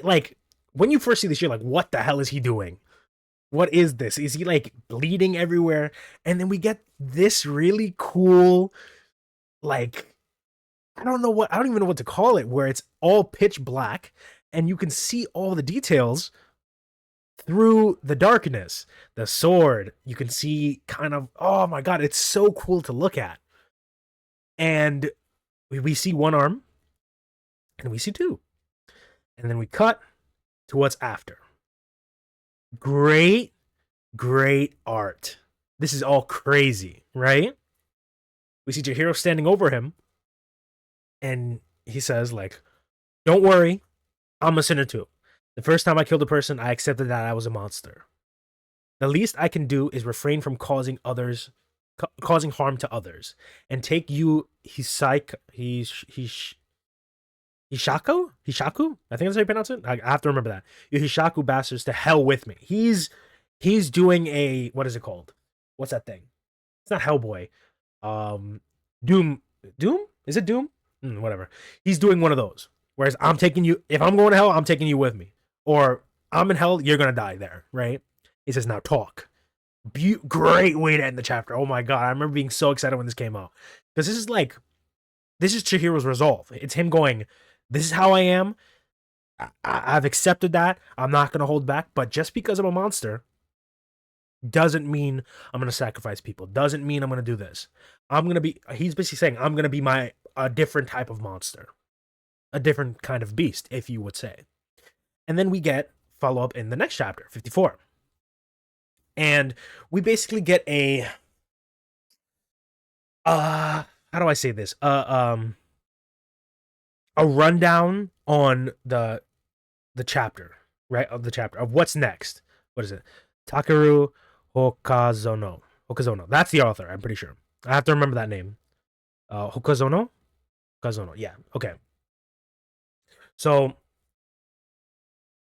like, when you first see this, you're like, what the hell is he doing? What is this? Is he like bleeding everywhere? And then we get this really cool, like, I don't even know what to call it, where it's all pitch black and you can see all the details through the darkness. The sword, you can see kind of, oh my god, it's so cool to look at. And we see one arm and we see two. And then we cut to what's after. Great art. This is all crazy, right? We see Chihiro standing over him, and he says, like, don't worry, I'm a sinner too. The first time I killed a person, I accepted that I was a monster. The least I can do is refrain from causing harm to others, and take you Hishaku? I think that's how you pronounce it. I have to remember that. You Hishaku bastards to hell with me. He's doing a, what is it called? What's that thing? It's not Hellboy. Doom? Is it Doom? Whatever. He's doing one of those. Whereas I'm taking you, if I'm going to hell, I'm taking you with me. Or I'm in hell, you're going to die there, right? He says, now talk. Great way to end the chapter. Oh my god, I remember being so excited when this came out. Because this is Chihiro's resolve. It's him going, this is how I am. I've accepted that. I'm not going to hold back. But just because I'm a monster doesn't mean I'm going to sacrifice people. Doesn't mean I'm going to do this. He's basically saying, I'm going to be a different type of monster. A different kind of beast, if you would say. And then we get follow-up in the next chapter, 54. And we basically get a... how do I say this? A rundown on the chapter, right? Of the chapter, of what's next. What is it? Takeru Hokazono. That's the author, I'm pretty sure. I have to remember that name. Hokazono? Hokazono, yeah, okay. So,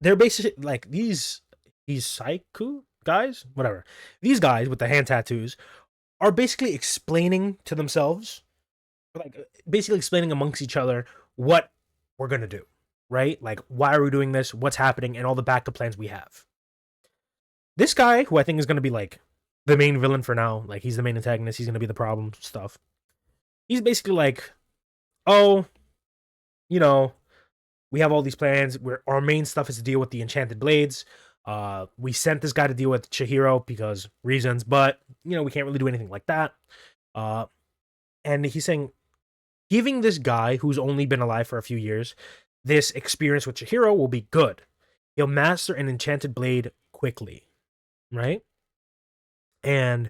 they're basically, like, these Saiku guys? Whatever. These guys with the hand tattoos are basically explaining to themselves, like, basically explaining amongst each other what we're gonna do, right? Like, why are we doing this? What's happening? And all the backup plans we have. This guy, who I think is gonna be, like, the main villain for now, like, he's the main antagonist, he's gonna be the problem stuff. He's basically like, oh, you know, we have all these plans. Our main stuff is to deal with the enchanted blades. We sent this guy to deal with Chihiro because reasons, but, you know, we can't really do anything like that. And he's saying, giving this guy who's only been alive for a few years this experience with Chihiro will be good. He'll master an enchanted blade quickly, right? And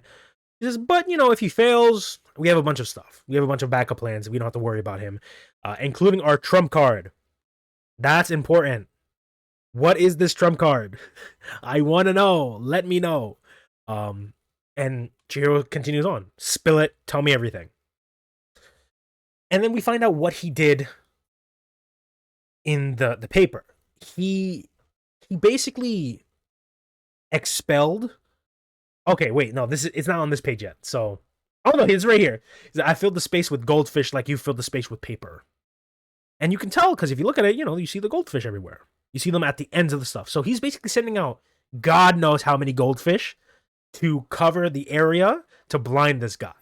he says, but, you know, if he fails, we have a bunch of stuff. We have a bunch of backup plans. We don't have to worry about him, including our trump card. That's important. What is this trump card? I want to know. Let me know. And Chihiro continues on. Spill it. Tell me everything. And then we find out what he did in the paper. He basically expelled. Okay, wait, no, it's not on this page yet. So, oh no, it's right here. I filled the space with goldfish like you filled the space with paper. And you can tell because if you look at it, you know, you see the goldfish everywhere. You see them at the ends of the stuff. So he's basically sending out God knows how many goldfish to cover the area to blind this guy.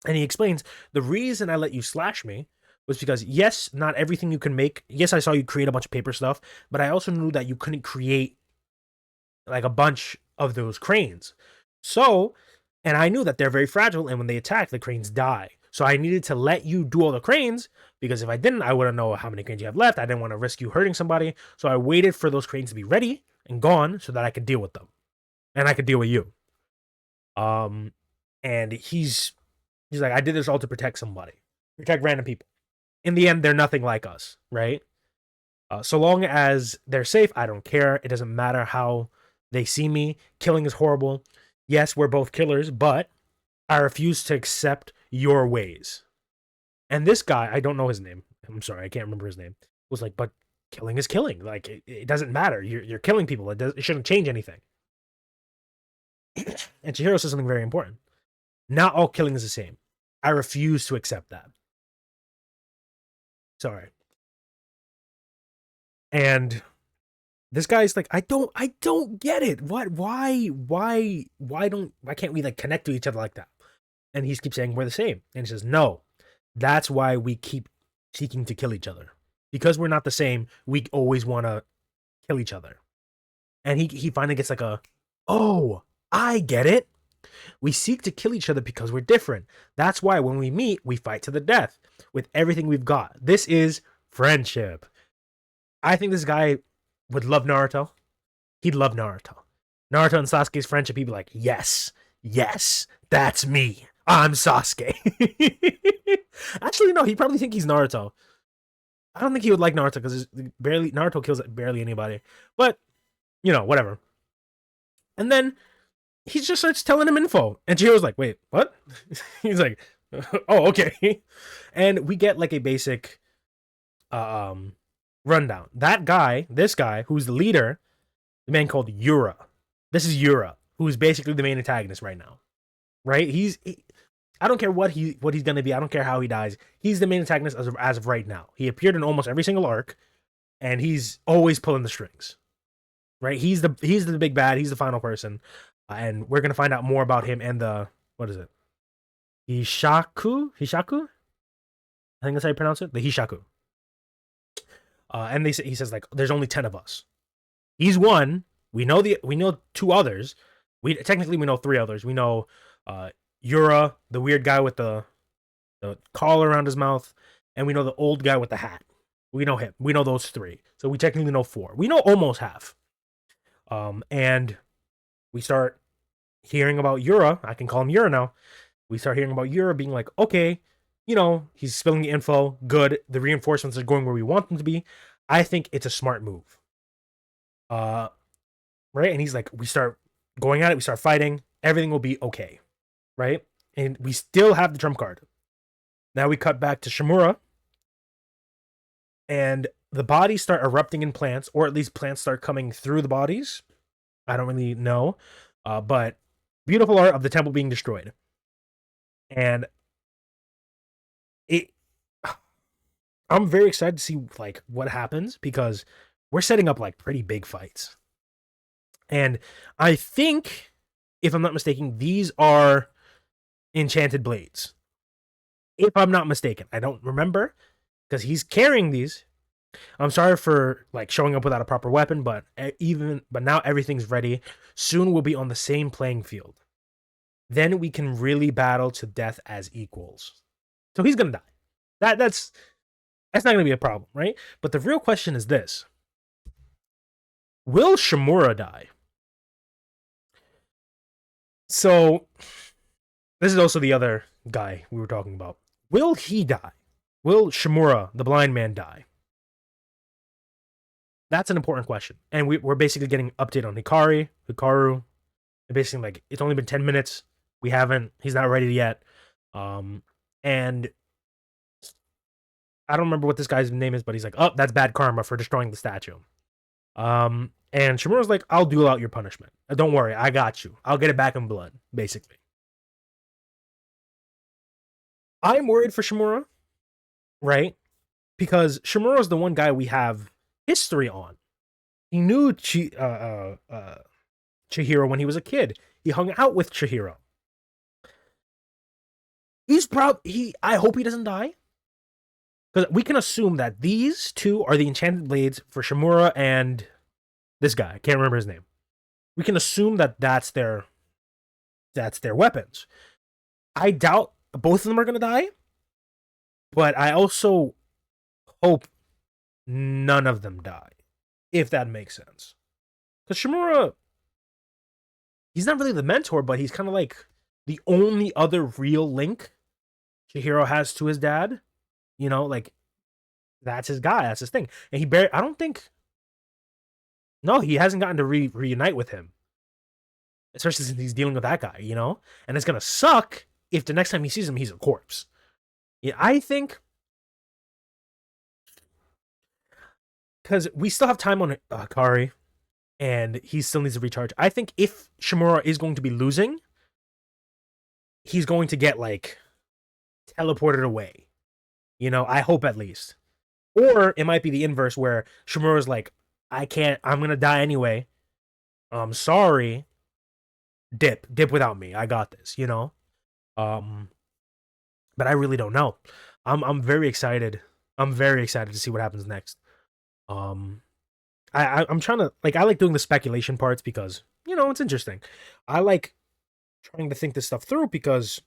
And he explains, the reason I let you slash me was because, yes, not everything you can make. Yes, I saw you create a bunch of paper stuff, but I also knew that you couldn't create like a bunch of those cranes. So, and I knew that they're very fragile, and when they attack, the cranes die. So I needed to let you do all the cranes, because if I didn't, I wouldn't know how many cranes you have left. I didn't want to risk you hurting somebody. So I waited for those cranes to be ready and gone so that I could deal with them. And I could deal with you. And he's like, I did this all to protect somebody. Protect random people. In the end, they're nothing like us, right? So long as they're safe, I don't care. It doesn't matter how they see me. Killing is horrible. Yes, we're both killers, but I refuse to accept your ways. And this guy, I don't know his name. I'm sorry, I can't remember his name. Was like, but killing is killing. Like it doesn't matter. You're killing people. It shouldn't change anything. And Chihiro says something very important. Not all killing is the same. I refuse to accept that. Sorry. And this guy's like, I don't get it. What? Why can't we like connect to each other like that? And he keeps saying we're the same. And he says, no, that's why we keep seeking to kill each other. Because we're not the same, we always want to kill each other. And he finally gets like oh, I get it. We seek to kill each other because we're different. That's why when we meet, we fight to the death with everything we've got. This is friendship. I think this guy would love Naruto. He'd love Naruto. Naruto and Sasuke's friendship, he'd be like, yes, that's me. I'm Sasuke. Actually, no, he'd probably think he's Naruto. I don't think he would like Naruto because Naruto kills barely anybody. But, whatever. And then he just starts telling him info. And Chihiro's like, wait, what? He's like, oh, okay. And we get like a basic rundown. This guy, who's the leader, the man called Yura. This is Yura, who's basically the main antagonist right now. Right? I don't care what he's gonna be. I don't care how he dies. He's the main antagonist as of right now. He appeared in almost every single arc, and he's always pulling the strings. Right? He's the big bad. He's the final person, and we're gonna find out more about him and the what is it? Hishaku. I think that's how you pronounce it. The Hishaku. And he says like, there's only 10 of us. He's one. We know two others. We know 3 others. We know Yura, the weird guy with the collar around his mouth, and we know the old guy with the hat. We know him. We know those 3. So we technically know 4. We know almost half. And we start hearing about Yura. I can call him Yura now. We start hearing about Yura being like, okay, he's spilling the info. Good. The reinforcements are going where we want them to be. I think it's a smart move. Right? And he's like, we start going at it. We start fighting. Everything will be okay. Right? And we still have the trump card. Now we cut back to Shimura. And the bodies start erupting in plants, or at least plants start coming through the bodies. I don't really know. But beautiful art of the temple being destroyed. And I'm very excited to see like what happens because we're setting up like pretty big fights. And I think, if I'm not mistaken, these are enchanted blades. If I'm not mistaken, I don't remember because he's carrying these. I'm sorry for like showing up without a proper weapon, but now everything's ready. Soon we'll be on the same playing field. Then we can really battle to death as equals. So he's gonna die. That's not gonna be a problem, right? But the real question is this: will Shimura die? So this is also the other guy we were talking about. Will he die? Will Shimura, the blind man, die? That's an important question. And we're basically getting an update on Hikaru. And basically, like, it's only been 10 minutes. He's not ready yet. And I don't remember what this guy's name is, but he's like, oh, that's bad karma for destroying the statue. And Shimura's like, I'll deal out your punishment. Don't worry, I got you. I'll get it back in blood, basically. I'm worried for Shimura, right? Because Shimura's the one guy we have history on. He knew Chihiro when he was a kid. He hung out with Chihiro. I hope he doesn't die. Because we can assume that these 2 are the enchanted blades for Shimura and this guy. I can't remember his name. We can assume that that's their weapons. I doubt both of them are going to die. But I also hope none of them die. If that makes sense. Because Shimura, he's not really the mentor, but he's kind of like the only other real link Chihiro has to his dad. Like, that's his guy. That's his thing. And he hasn't gotten to reunite with him. especially since he's dealing with that guy, you know? And it's gonna suck if the next time he sees him, he's a corpse. Yeah, I think because we still have time on Kari, and he still needs to recharge. I think if Shimura is going to be losing, he's going to get like teleported away. You know, I hope at least. Or it might be the inverse where Shimura's like, I can't, I'm gonna die anyway. I'm sorry. Dip without me. I got this, you know? Um but I really don't know. I'm very excited. I'm very excited to see what happens next. Um I'm trying to like I like doing the speculation parts because, you know, it's interesting. I like trying to think this stuff through because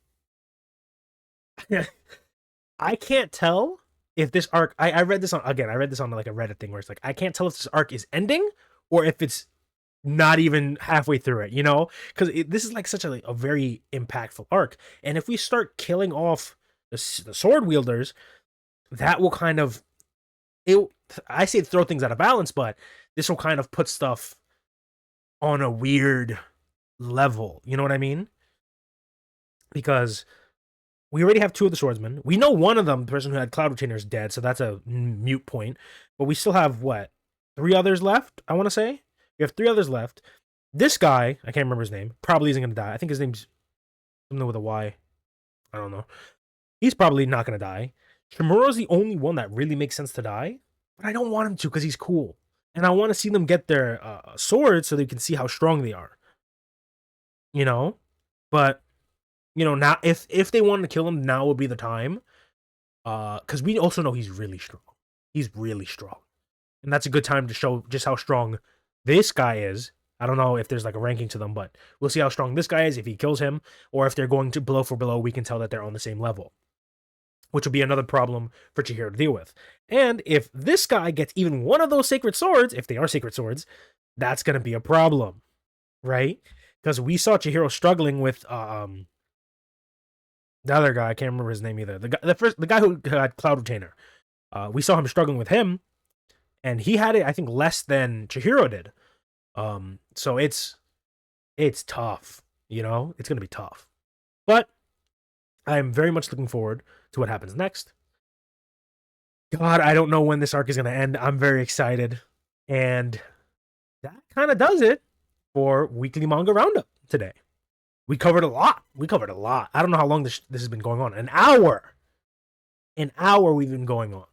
I can't tell if this arc I read this on again, I read this on like a Reddit thing where it's like I can't tell if this arc is ending or if it's not even halfway through it, you know? Because this is like such a very impactful arc. And if we start killing off the sword wielders, that will kind of I say throw things out of balance, but this will kind of put stuff on a weird level. You know what I mean? Because we already have two of the swordsmen. We know one of them, the person who had Cloud Retainer, is dead, so that's a mute point. But we still have, what, 3 others left, I want to say? We have 3 others left. This guy, I can't remember his name, probably isn't going to die. I think his name's something with a Y. I don't know. He's probably not going to die. Shimura's the only one that really makes sense to die, but I don't want him to because he's cool. And I want to see them get their swords so they can see how strong they are. You know? But, you know, now, if they wanted to kill him, now would be the time. Because we also know he's really strong. He's really strong. And that's a good time to show just how strong this guy is. I don't know if there's like a ranking to them, but we'll see how strong this guy is if he kills him, or if they're going to blow for blow, we can tell that they're on the same level, which will be another problem for Chihiro to deal with. And if this guy gets even one of those sacred swords, if they are sacred swords, that's going to be a problem, right? Because we saw Chihiro struggling with the other guy. I can't remember his name either. The guy who had Cloud Retainer. We saw him struggling with him, and he had it, I think, less than Chihiro did. So it's tough, you know? It's gonna be tough. But I'm very much looking forward to what happens next. God, I don't know when this arc is gonna end. I'm very excited. And that kind of does it for Weekly Manga Roundup today. We covered a lot. I don't know how long this has been going on. An hour. An hour we've been going on.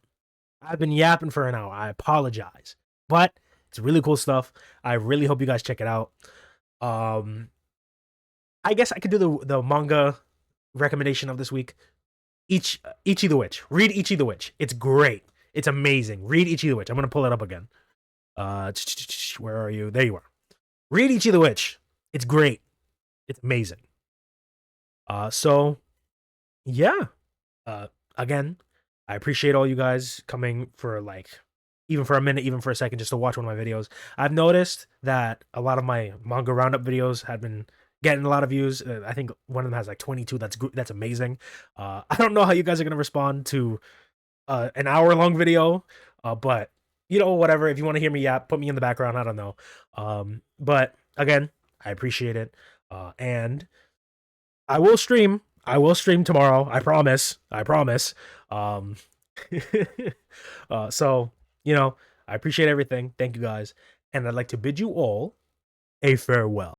I've been yapping for an hour. I apologize. But it's really cool stuff. I really hope you guys check it out. I guess I could do the manga recommendation of this week. Ichi the Witch. Read Ichi the Witch. It's great. It's amazing. Read Ichi the Witch. I'm going to pull it up again. Where are you? There you are. Read Ichi the Witch. It's great. It's amazing. So, yeah. Again, I appreciate all you guys coming for like, even for a minute, even for a second, just to watch one of my videos. I've noticed that a lot of my manga roundup videos have been getting a lot of views. I think one of them has like 22. That's amazing. I don't know how you guys are gonna respond to an hour-long video, but you know, whatever. If you want to hear me yap, put me in the background. I don't know. But again, I appreciate it. And I will stream. Tomorrow. I promise. So, you know, I appreciate everything. Thank you guys. And I'd like to bid you all a farewell.